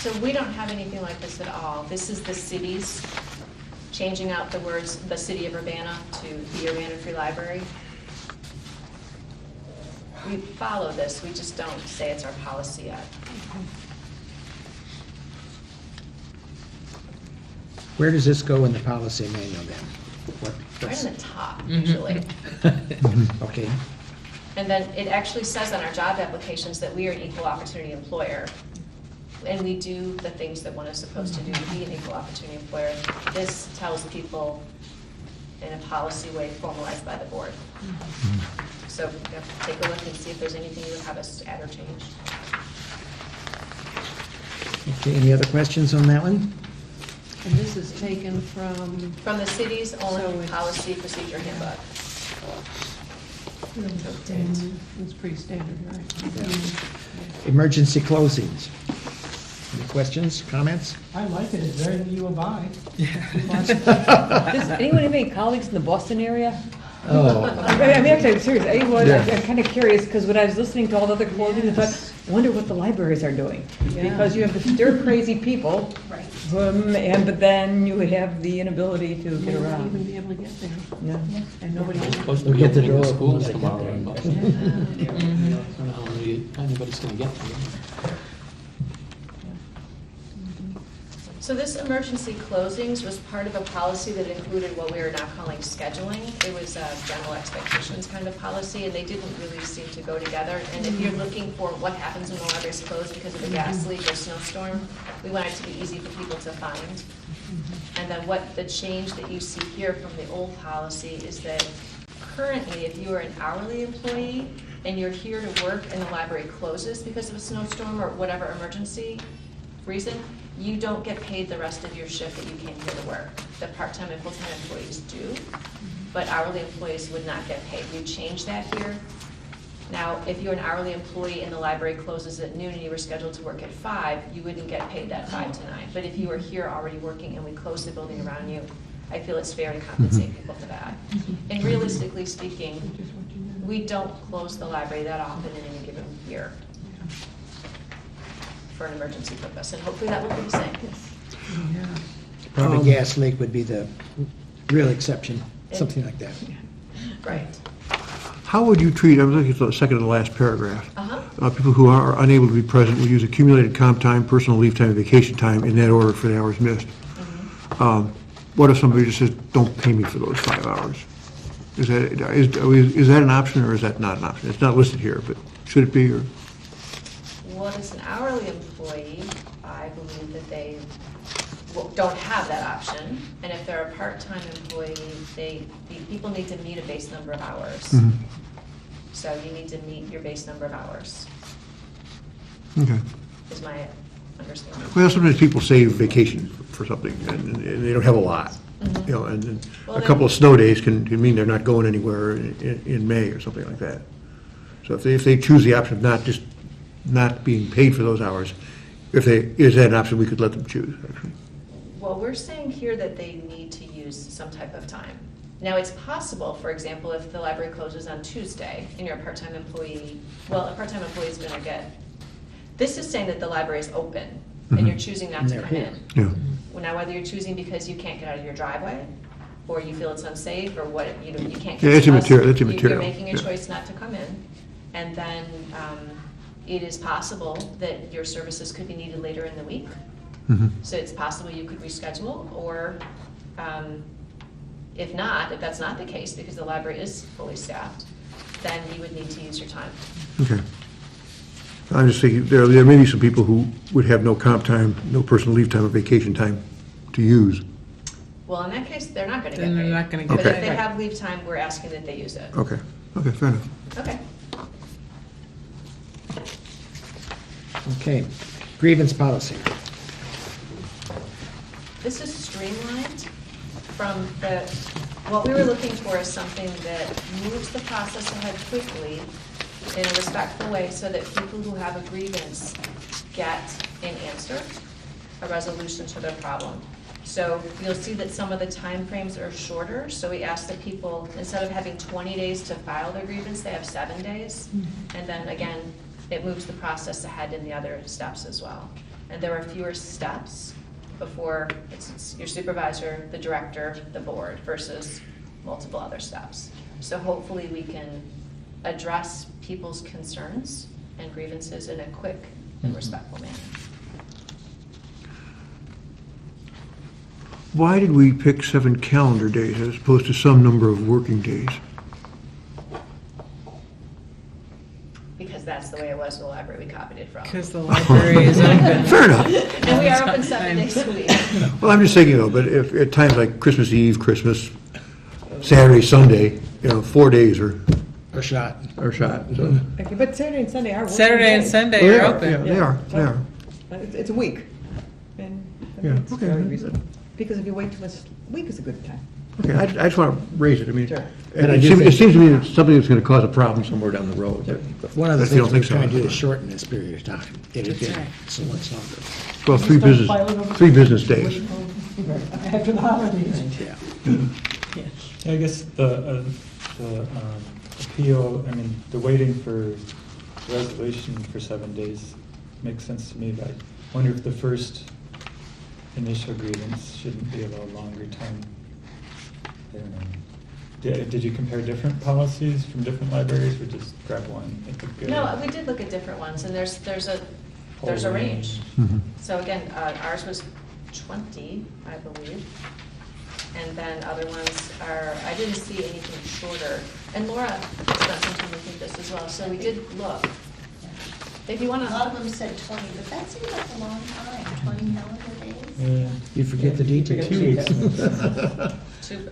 So we don't have anything like this at all. This is the city's, changing out the words, the city of Urbana to the Urbana Free Library. We follow this, we just don't say it's our policy yet. Where does this go in the policy manual then? Right in the top, usually. Okay. And then it actually says on our job applications that we are an equal opportunity employer. And we do the things that one is supposed to do to be an equal opportunity employer. This tells people in a policy way formalized by the board. So you have to take a look and see if there's anything you would have us add or change. Okay, any other questions on that one? And this is taken from, From the city's So own it's- policy procedure handbook. it's pretty standard, right? Emergency closings. Any questions, comments? I like it, it's better than U of I. Does anyone have any colleagues in the Boston area? Oh, I mean, actually, I'm serious. Anyone, Yeah. I'm kind of curious, because when I was listening to all the other closings, I thought, I wonder what the libraries are doing. Yeah. Because you have the stir-crazy people, Right. but then you have the inability to get May not around. even be able to get there, Yeah. and nobody. Supposed to We'll be get the opening the door schools open. tomorrow in Boston. I don't know how anybody's gonna get there. So this emergency closings was part of a policy that included what we are now calling scheduling. It was a general expectations kind of policy, and they didn't really seem to go together. And if you're looking for what happens when the library's closed because of a gas leak or snowstorm, we want it to be easy for people to find. And then what the change that you see here from the old policy is that currently, if you are an hourly employee and you're here to work and the library closes because of a snowstorm or whatever emergency reason, you don't get paid the rest of your shift that you came here to work. The part-time and full-time employees do, but hourly employees would not get paid. We changed that here. Now, if you're an hourly employee and the library closes at noon and you were scheduled to work at 5, you wouldn't get paid that 5 to 9. But if you are here already working and we close the building around you, I feel it's fair to compensate people for that. And realistically speaking, we don't close the library that often in any given year for an emergency purpose, and hopefully that will be the same. probably gas leak would be the real exception, something like that. Right. How would you treat, I'm looking at the second to the last paragraph. Uh-huh. People who are unable to be present will use accumulated comp time, personal leave time, and vacation time in that order for the hours missed. What if somebody just says, don't pay me for those 5 hours? Is that an option, or is that not an option? It's not listed here, but should it be, or? Well, if it's an hourly employee, I believe that they don't have that option. And if they're a part-time employee, the people need to meet a base number of hours. So you need to meet your base number of hours, Okay. is my understanding. Well, sometimes people save vacation for something, and they don't have a lot. You know, and Well, a then- couple of snow days can mean they're not going anywhere in May or something like that. So if they choose the option of not being paid for those hours, is that an option we could let them choose, actually? Well, we're saying here that they need to use some type of time. Now, it's possible, for example, if the library closes on Tuesday and you're a part-time employee, well, a part-time employee is going to get, this is saying that the library is open and you're choosing not And to they're come here. in. Yeah. Well, now, whether you're choosing because you can't get out of your driveway, or you feel it's unsafe, or what, you can't Yeah, get that's to us, immaterial, that's You're immaterial, making a yeah. choice not to come in. And then it is possible that your services could be needed later in the week. So it's possible you could reschedule, or if that's not the case, because the library is fully staffed, then you would need to use your time. Okay. I'm just thinking, there may be some people who would have no comp time, no personal leave time or vacation time to use. Well, in that case, they're not going to get Then paid. they're not gonna But get if paid. they Right. have leave time, we're asking that they use it. Okay, fair enough. Okay. Okay, grievance policy. This is streamlined from what we were looking for is something that moves the process ahead quickly in a respectful way so that people who have a grievance get an answer, a resolution to their problem. So you'll see that some of the timeframes are shorter, so we ask that people, instead of having 20 days to file their grievance, they have 7 days. And then again, it moves the process ahead in the other steps as well. And there are fewer steps before it's your supervisor, the director, the board, versus multiple other steps. So hopefully we can address people's concerns and grievances in a quick and respectful manner. Why did we pick 7 calendar days as opposed to some number of working days? Because that's the way it was in the library we copied it from. Because the library is open. Fair enough. And we are open 7 days a week. Well, I'm just thinking though, but if, at times like Christmas Eve, Christmas, Saturday, Sunday, 4 days are shot. shot. So. Okay, but Saturday and Sunday are working Saturday and days. Sunday Oh, they are are, open. yeah, they are, they are. It's a week. And I Yeah, mean, it's okay. very reasonable. Because if you wait till this week is a good time. Okay, I just want to raise it. I mean, Sure. And I it do seems, think- it seems to me it's something that's going to cause a problem somewhere down the road. but One of the if you things don't we're think so, trying to do that's is fine. shorten this period of time. It has been right. so much longer. Well, Just don't file it over 3 business days. After the holidays. Yeah. Yeah, I guess the appeal, I mean, the waiting for resolution for 7 days makes sense to me, but I wonder if the first initial grievance shouldn't be a little longer time. I don't know. Did you compare different policies from different libraries, or just grab one? At the go? No, we did look at different ones, and there's a range. Mhm. So again, ours was 20, I believe. And then other ones are, I didn't see anything shorter. And Laura spent some time looking at this as well, so we did look. If you want A lot of to, them said 20, but that seems like a long time, 20 calendar days. Yeah. You forget the details. 2 weeks.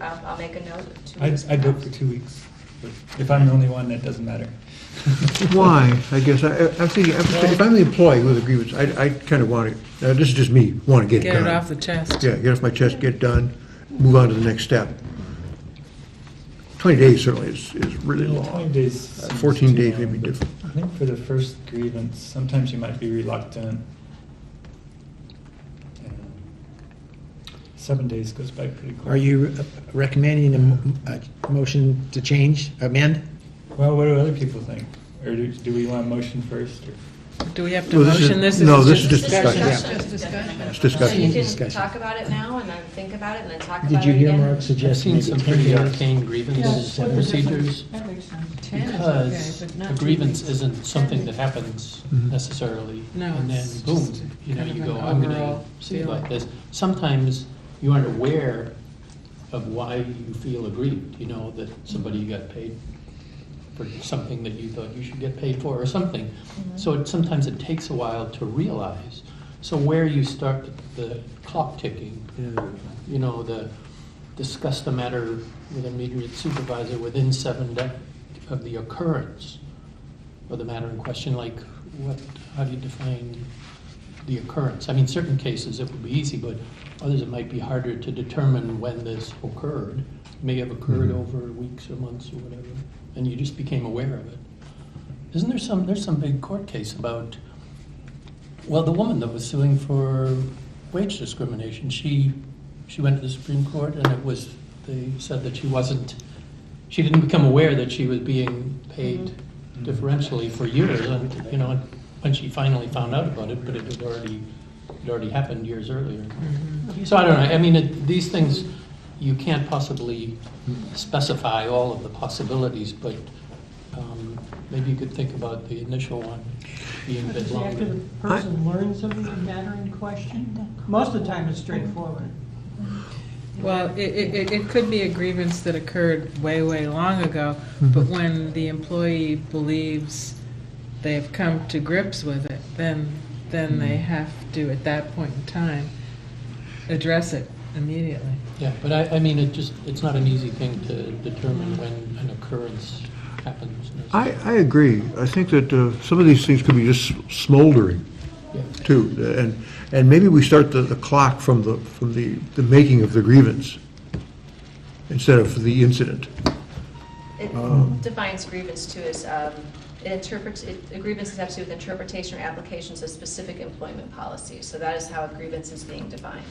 I'll make a note. 2 I'd weeks I'd vote perhaps. for 2 weeks. But if I'm the only one, that doesn't matter. Why? I guess, I'm thinking, if I'm the employee with a grievance, I kind of want to, this is just me, want to get it Get done. it off the chest. Yeah, get off my chest, get it done, move on to the next step. 20 days certainly is really Yeah, long. 20 days. seems 14 too days long, may be but different. I think for the first grievance, sometimes you might be reluctant. And 7 days goes by pretty quick. Are you recommending a motion to change, amend? Well, what do other people think? Or do we want a motion first? Or? Do we have to Well, this is- motion this? no, this is just just discussion. Just discussion. It's So discussion. you can Discussion. talk about it now, and then think about it, and then talk Did about you it hear again. Mark I've suggest seen maybe some 10 pretty days? arcane grievance What are the procedures. That makes sense. 10 is Because okay, but not a 2 grievance weeks. isn't something that happens Mhm. necessarily. No, And then it's boom, just you know, kind you of go, an I'm gonna overall see it feeling. like this. Sometimes you aren't aware of why you feel aggrieved, that somebody got paid for something that you thought you should get paid for or something. So sometimes it takes a while to realize. So where you start the clock ticking, the discuss the matter with immediate supervisor within 7 days of the occurrence of the matter in question, like how do you define the occurrence? I mean, certain cases it would be easy, but others it might be harder to determine when this occurred. It may have occurred over weeks or months or whatever, and you just became aware of it. Isn't there there's some big court case about, well, the woman that was suing for wage discrimination, she went to the Supreme Court and they said that she didn't become aware that she was being paid differentially for years, and, when she finally found out about it, but it had already happened years earlier. So I don't know, I mean, these things, you can't possibly specify all of the possibilities, but maybe you could think about the initial one being a bit After the longer. person learns of the matter in question, most of the time it's straightforward. Well, it could be a grievance that occurred way, way long ago, but when the employee believes they've come to grips with it, then they have to, at that point in time, address it immediately. Yeah, but I mean, it's not an easy thing to determine when an occurrence happens. I agree. I think that some of these things could be just smoldering, Yeah. too. And maybe we start the clock from the making of the grievance instead of the incident. It Oh. defines grievance too as, a grievance has to do with interpretation or applications of specific employment policies. So that is how a grievance is being defined.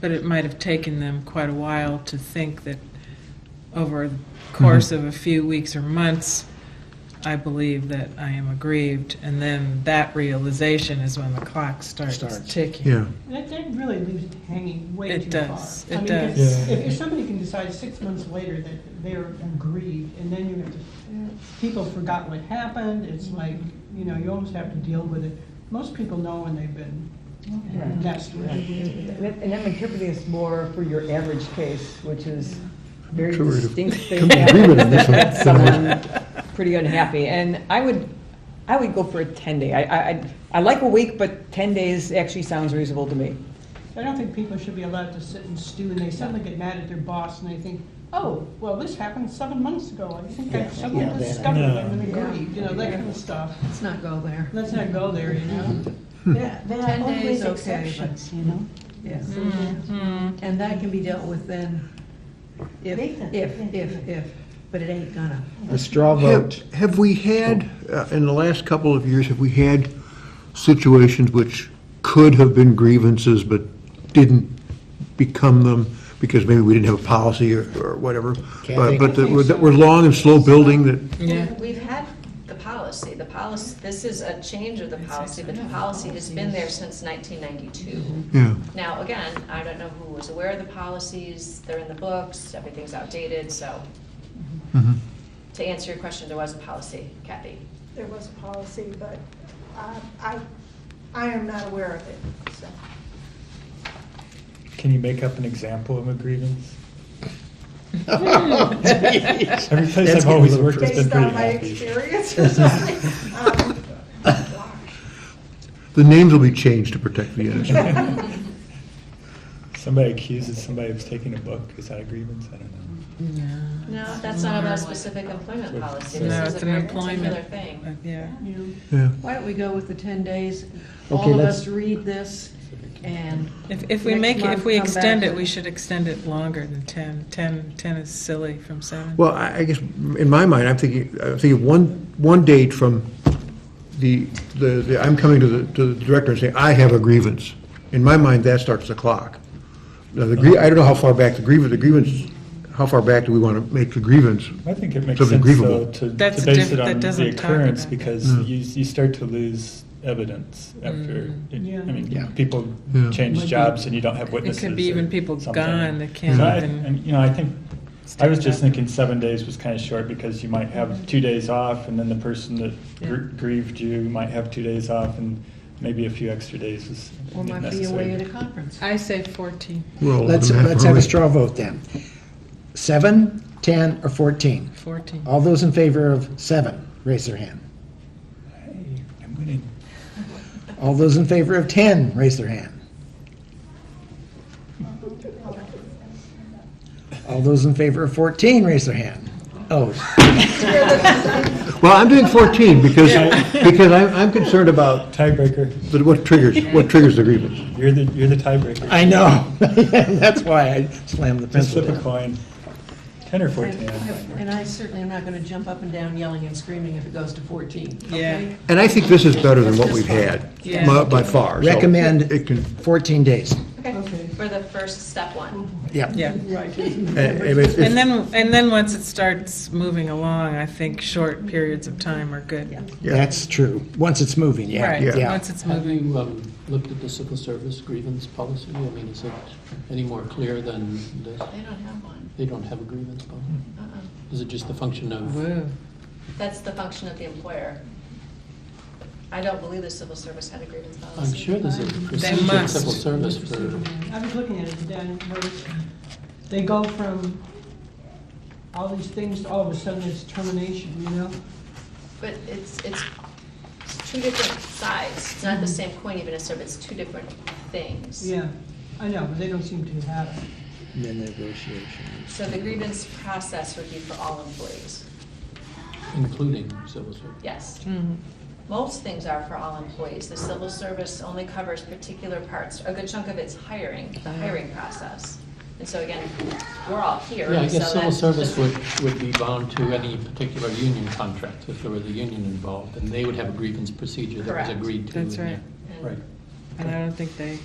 But it might have taken them quite a while to think that over the course of a few weeks or months, I believe that I am aggrieved, and then that realization is when the clock starts ticking. Yeah. That really leaves it hanging way It too does. far. It I mean, does. If somebody can decide 6 months later that they're aggrieved, and then you have to, people forgot what happened, it's like, you know, you almost have to deal with it. Most people know when they've been messed with. And I'm interpreting this more for your average case, which is very Sure we're distinct thing. come to agreement on this one. That's someone pretty unhappy, and I would go for a 10-day. I like a week, but 10 days actually sounds reasonable to me. I don't think people should be allowed to sit and stew, and they suddenly get mad at their boss, and they think, oh, well, this happened 7 months ago. I think I suddenly discovered it and agreed, you know, that kind of stuff. Let's not go there. Let's not go there, you know? There are 10 days, always okay, exceptions, you know? Yes. Mm-hmm. And that can be dealt with then, if, but it ain't gonna. A straw vote. Have we had, in the last couple of years, have we had situations which could have been grievances but didn't become them because maybe we didn't have a policy or whatever? Kathy? But that were long and slow building that, Yeah. We've had the policy. This is a change of the policy, but the policy has been there since 1992. yeah. Now, again, I don't know who was aware of the policies. They're in the books. Everything's outdated, so. Mhm. To answer your question, there was a policy, Kathy. There was a policy, but I am not aware of it, so. Can you make up an example of a grievance? Every place That's I've always getting a little worked has been Based pretty on my happy. experience or something. Gosh. The names will be changed to protect the innocent. Somebody accuses somebody of taking a book, is that a grievance? I don't know. No, that's not about a specific employment policy. This No, is it's a an very employment. particular thing. Yeah. Yeah. Why don't we go with the 10 days? Okay, All of let's- us read this, and If we Next make it, if month we come extend back it, we with- should extend it longer than 10. 10 is silly from 7. Well, I guess, in my mind, I'm thinking one date from the I'm coming to the director and saying, I have a grievance. In my mind, that starts the clock. Now, I don't know how far back the grievance, how far back do we want to make the grievance? I think it makes Something sense, grievable. though, That's to base diff- it on that the doesn't talk occurrence, about because you start to lose evidence after, Yeah. I mean, Yeah. people Yeah. change jobs and you don't have It witnesses. could be even or people something. gone that can't So even. and, you know, I think, I was just thinking 7 days was kind of short, because you might have 2 days off, and then the person that grieved you might have 2 days off, and maybe a few extra days was or might be necessary. away at a conference. I say 14. We're all Let's looking at have a it. straw vote then. 7, 10, or 14? 14. All those in favor of 7, raise their hand. Hey, I'm winning. All those in favor of 10, raise their hand. All those in favor of 14, raise their hand. Oh, Well, I'm doing 14 because I'm concerned about Tiebreaker. what triggers the grievance. You're the tiebreaker. I know. That's why I slammed the Just pencil flip a down. coin. 10 or 14. And I certainly am not gonna jump up and down yelling and screaming if it goes to 14, Yeah. okay? And I think this is better than what we've had, Yeah. by far. So Recommend it can, 14 days. Okay. For the first step 1. Yep. Yeah. Right. if- And then once it starts moving along, I think short periods of time are good. That's true. Once it's moving, yeah. Right, Yeah. once it's Have moving. you looked at the civil service grievance policy? I mean, is it any more clear than this? They don't have one. They don't have a grievance policy? Uh-uh. Is it just the function of, Whoa. That's the function of the employer. I don't believe the civil service had a grievance policy. I'm sure there's a procedure in must. civil service for, I was looking at it today, and it was- they go from all these things, to all of a sudden it's termination, you know? But it's two different sides. It's not the same coin, even if it's two different things. Yeah, I know, but they don't seem to have it. The negotiation. So the grievance process would be for all employees. including civil service. Yes. Mhm. Most things are for all employees. The civil service only covers particular parts. A good chunk of it's hiring, the hiring process. And so again, we're all here. Yeah, I so guess civil that's service just- would be bound to any particular union contract if there was a union involved, and they would have a grievance procedure that was Correct. agreed to. That's in right. there. Right. And I don't think they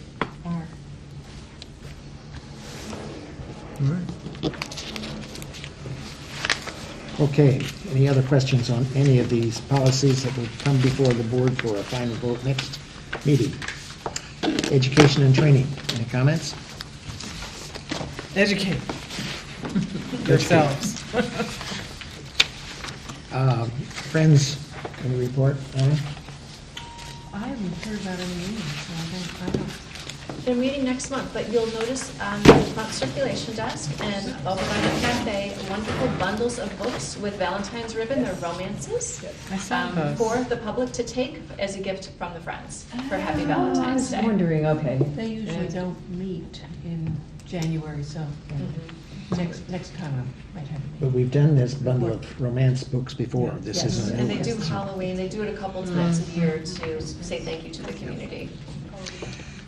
are. All right. Okay, any other questions on any of these policies that will come before the board for a final vote next meeting? Education and training, any comments? Educate yourselves. Friends, any report, Anna? I haven't heard about any meetings, so I don't. They're meeting next month, but you'll notice on the front circulation desk and over by the cafe, wonderful bundles of books with Valentine's ribbon, they're romances. I saw those. For the public to take as a gift from the friends for Happy I Valentine's was Day. wondering, okay. They usually don't meet in January, so next time I might have a But meeting. we've done this bundle of romance books before, this Yes, isn't a and new they do one. Halloween, they do it a couple times a year to say thank you to the community.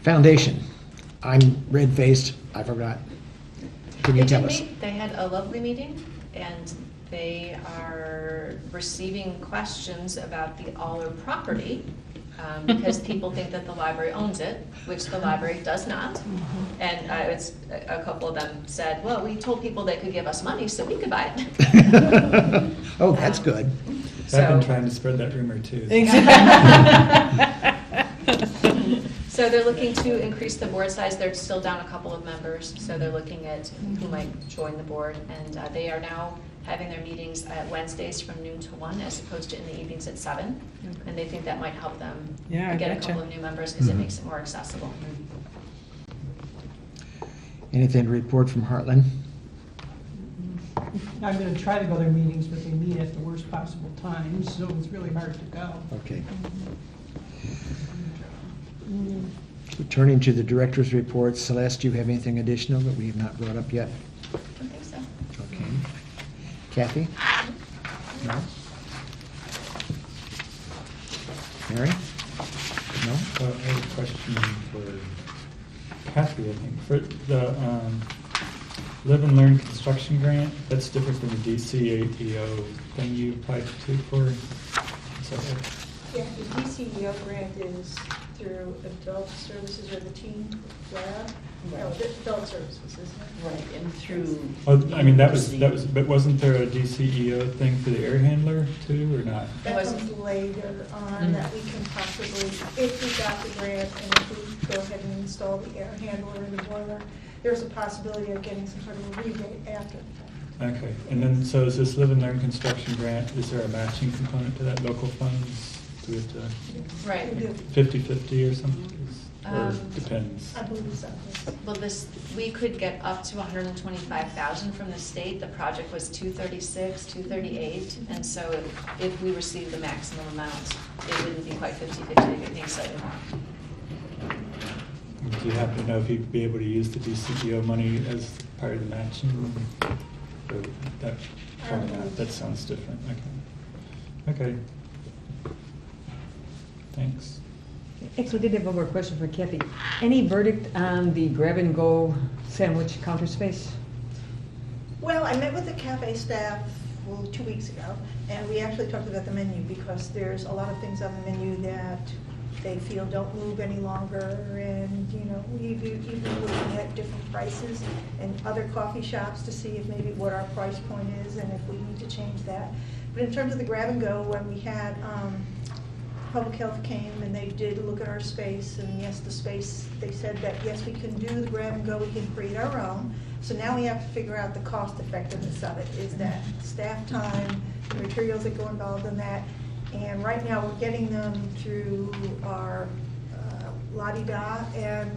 Foundation, I'm red-faced, I forgot. Can you They tell did us? meet. They had a lovely meeting, and they are receiving questions about the Aller property, because people think that the library owns it, which the library does not. And a couple of them said, well, we told people they could give us money, so we could buy it. Oh, that's good. I've been So- trying to spread that rumor too. So they're looking to increase the board size. They're still down a couple of members, so they're looking at who might join the board. And they are now having their meetings at Wednesdays from noon to 1 as opposed to in the evenings at 7. And they think that might help them Yeah, I get a gotcha. couple of new members because it makes it more accessible. Anything to report from Heartland? I'm gonna try to go to their meetings, but they meet at the worst possible times, so it's really hard to go. Okay. Turning to the director's report, Celeste, do you have anything additional that we have not brought up yet? I don't think so. Okay. Kathy? No? Mary? No? So I have a question for Kathy, I think. For the Live and Learn Construction Grant, that's different from the DCAEO thing you applied to for? Is that right? Yeah, the DCEO grant is through adult services or the teen lab. No, the adult services, isn't it? Right, and through. Oh, I mean, that was, but wasn't there a DCEO thing for the air handler too, or not? That Was- comes later on, that we can possibly, if we got the grant and if we go ahead and install the air handler in the boiler, there's a possibility of getting some sort of a rebate after the fact. Okay, and then, so is this Live and Learn Construction Grant, is there a matching component to that, local funds? Do we have to, Right. We do. 50/50 or something? Or depends? I believe so, yes. Well, we could get up to 125,000 from the state. The project was 236, 238, and so if we received the maximum amount, it wouldn't be quite 50/50, I think slightly more. Do you happen to know if you'd be able to use the DCEO money as part of the matching? Or that, probably not. That sounds different, okay. Okay. Thanks. Actually, I did have one more question for Kathy. Any verdict on the grab-and-go sandwich counter space? Well, I met with the cafe staff 2 weeks ago, and we actually talked about the menu, because there's a lot of things on the menu that they feel don't move any longer, and, you know, we've been looking at different prices and other coffee shops to see if maybe what our price point is and if we need to change that. But in terms of the grab-and-go, when we had Public Health came and they did look at our space, and yes, the space, they said that, yes, we can do the grab and go, we can create our own. So now we have to figure out the cost effectiveness of it. Is that staff time, the materials that go involved in that? And right now, we're getting them through our la-di-da, and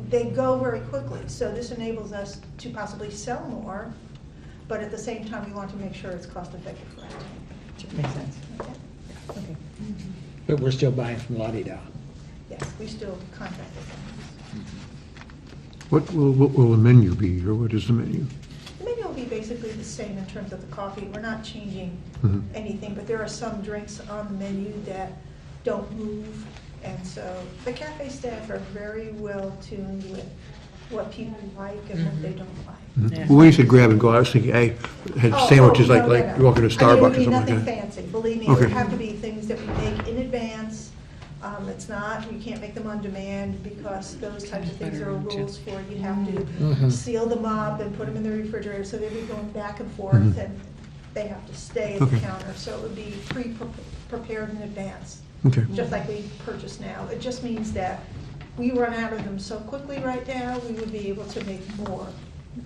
they go very quickly. So this enables us to possibly sell more, but at the same time, we want to make sure it's cost effective for our team. Makes sense. Okay? Okay. But we're still buying from La-di-da. Yes, we still contract with them. What will the menu be, or what is the menu? The menu will be basically the same in terms of the coffee. We're not changing Mhm. anything, but there are some drinks on the menu that don't move. And so the cafe staff are very well tuned with what people like and what they don't like. Yeah. Well, when you said grab and go, I was thinking, I had sandwiches Oh, like, no, like no, you walk into I mean, Starbucks or it would be something nothing like that. fancy, believe me, it would Okay. have to be things that we make in advance. It's not, you can't make them on demand because those types of things, there are rules for it. You have to seal them up and put them in the refrigerator, so they'd be going back and forth, and they have to stay at the Okay. counter. So it would be pre-prepared in advance, Okay. just like we purchase now. It just means that we run out of them so quickly right now, we would be able to make more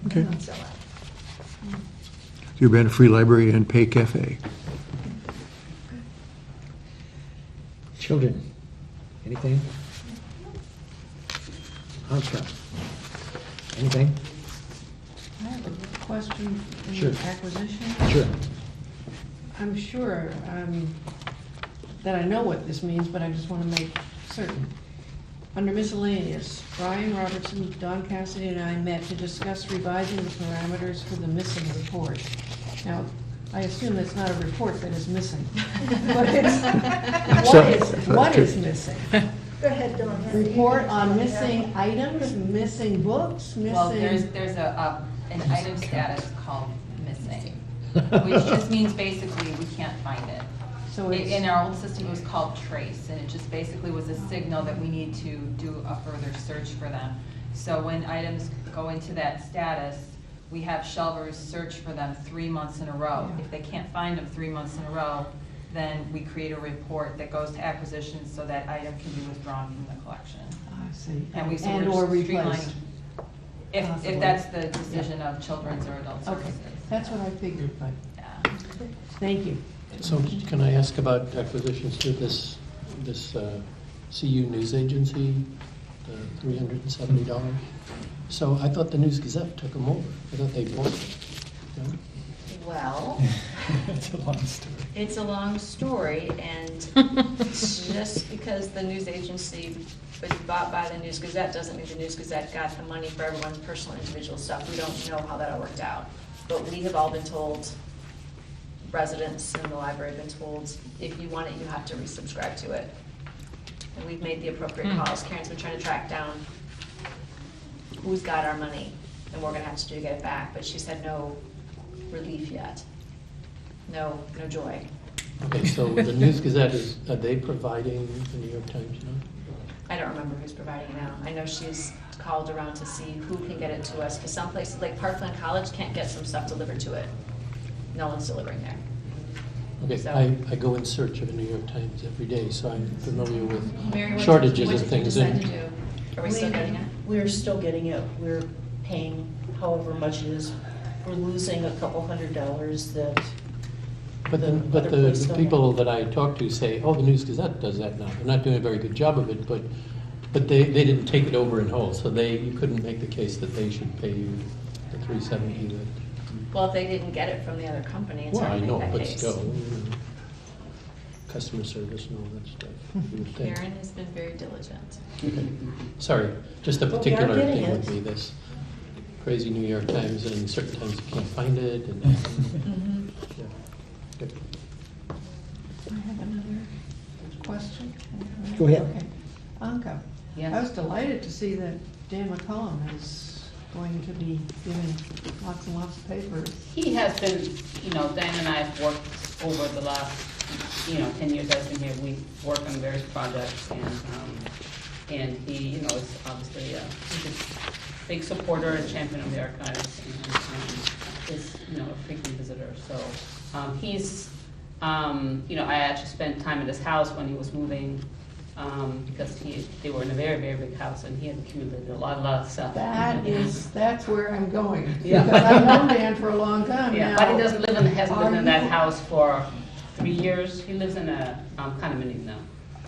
Okay. and not sell out. The Urbana Free Library and Pay Cafe. Children, anything? Anka, anything? I have a question in Sure. acquisition. Sure. I'm sure that I know what this means, but I just want to make certain. Under miscellaneous, Brian Robertson, Don Cassidy, and I met to discuss revising the parameters for the missing report. Now, I assume that's not a report that is missing. But it's, what is missing? Go ahead, Dawn. Report on missing items, missing books, Well, missing... there's an item status called missing, which just means basically we can't find it. So it's... In our old system, it was called trace, and it just basically was a signal that we need to do a further search for them. So when items go into that status, we have shelvers search for them 3 months in a row. If they can't find them 3 months in a row, then we create a report that goes to acquisition so that item can be withdrawn from the collection. I see. And we And sort or of replaced. streamline, if that's the decision of children's or adult Okay, services. that's what I figured, but, Yeah. thank you. So can I ask about acquisitions to this CU News Agency, the $370? So I thought the News Gazette took them over. I thought they bought it. No? Well, It's a long story. it's a long story, and just because the news agency was bought by the News Gazette doesn't mean the News Gazette got the money for everyone's personal individual stuff. We don't know how that all worked out. But we have all been told, residents in the library have been told, if you want it, you have to resubscribe to it. And we've made the appropriate calls. Karen's been trying to track down who's got our money, and we're gonna have to do to get it back, but she's had no relief yet. No joy. Okay, so the News Gazette are they providing the New York Times now? I don't remember who's providing it now. I know she's called around to see who can get it to us, because some places, like Parkland College, can't get some stuff delivered to it. No one's delivering there. Okay, So- I go in search of a New York Times every day, so I'm familiar with Mary, what shortages did of things. you and- decide to do? Are we still getting it? We're still getting it. We're paying however much it is. We're losing a couple $100 that. But the the other place don't people that I talk to say, oh, the News Gazette does that now. They're not doing a very good job of it, but they didn't take it over in whole, so you couldn't make the case that they should pay you the $370 that. Well, if they didn't get it from the other company, it's Well, hard I to know, make that but case. still, customer service and all that stuff. you would think. Karen has been very diligent. Sorry, just a But we are particular getting thing it. would be this crazy New York Times, and certain times you can't find it, and, Mhm. yeah. Good. I have another question. Go ahead. Okay. Anka, Yes. I was delighted to see that Dan McCollum is going to be giving lots and lots of papers. He has been, Dan and I have worked over the last, 10 years I've been here, we've worked on various projects, and he, is obviously he's a big supporter and champion of the archives, and is, a frequent visitor. So he's, I actually spent time at his house when he was moving, because they were in a very, very big house, and he had accumulated a lot of stuff. That's where I'm going. Yeah. Because I've known Dan for a long time Yeah, now. but he hasn't lived in that Are house for 3 years. He lives in a condominium now.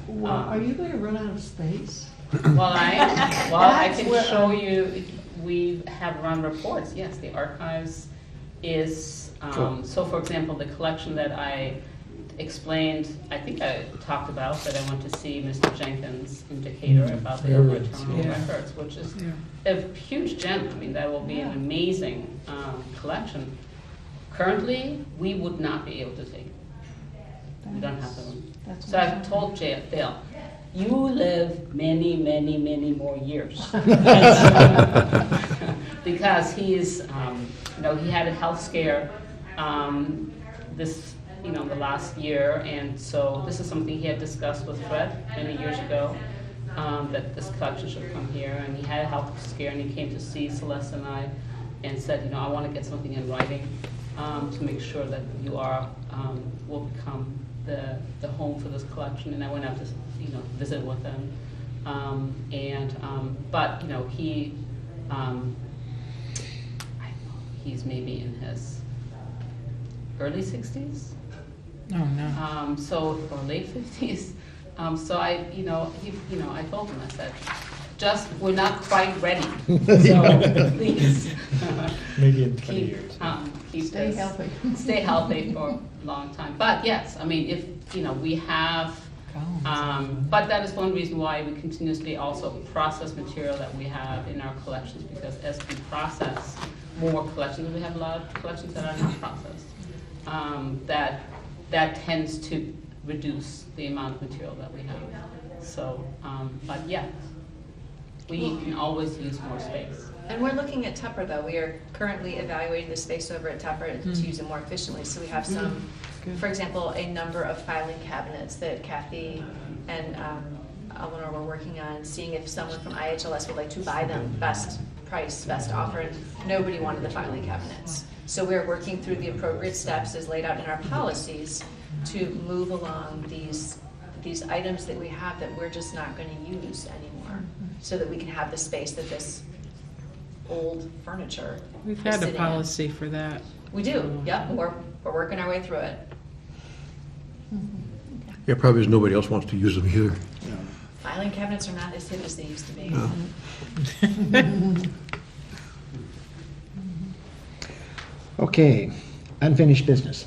Well, are you going to run out of space? Well, I That's can where show I'm- you, we have run reports, yes, the archives is, Cool. so for example, the collection that I explained, I think I talked about, that I went to see Mr. Jenkins in Decatur about the Very good. internal Yeah. records, which is Yeah. a huge gem. I mean, that will be an amazing collection. Currently, we would not be able to take it. We don't have the room. That's So what I've I'm told Dale, you live many, many, many more years. Because he's, he had a health scare the last year, and so this is something he had discussed with Fred many years ago, that this collection should come here, and he had a health scare, and he came to see Celeste and I, and said, I want to get something in writing to make sure that you will become the home for this collection, and I went out to visit with him, but he he's maybe in his early 60s. Oh, no. Or late 50s. So I told him, I said, we're not quite ready. So please. Maybe in 20 years. Stay healthy. Stay healthy for a long time. But yes, I mean, if, we have, but that is one reason why we continuously also process material that we have in our collections, because as we process more collections, we have a lot of collections that are not processed, that tends to reduce the amount of material that we have. So, but yeah, we can always use more space. And we're looking at Tupper, though. We are currently evaluating the space over at Tupper to use it more efficiently. So we have some, for example, a number of filing cabinets that Kathy and Eleanor were working on, seeing if someone from IHLS would like to buy them, best price, best offer, and nobody wanted the filing cabinets. So we're working through the appropriate steps as laid out in our policies to move along these items that we have that we're just not going to use anymore, so that we can have the space that this old furniture We've is had a sitting in. policy for that. We do, yep, we're working our way through it. Yeah, probably is nobody else wants to use them either. Filing cabinets are not as hip as they used to be. No. Okay, unfinished business.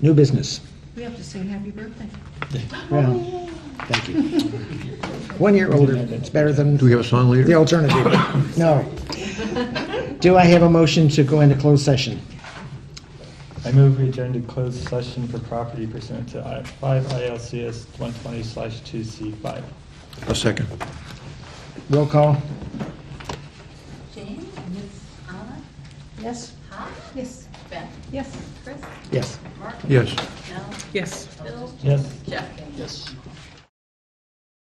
New business. We have to sing happy birthday. Well, thank you. 1 year older, it's better than Do we have a song later? the alternative. No. Do I have a motion to go into closed session? I move we adjourn to closed session for property pursuant to 5 ILCS 120/2C5. A second. Roll call? Jane? Anna? Yes? Hot? Yes. Ben? Yes. Chris? Yes. Mark? Yes. Mel? Yes. Bill? Yes. Jeff? Yes.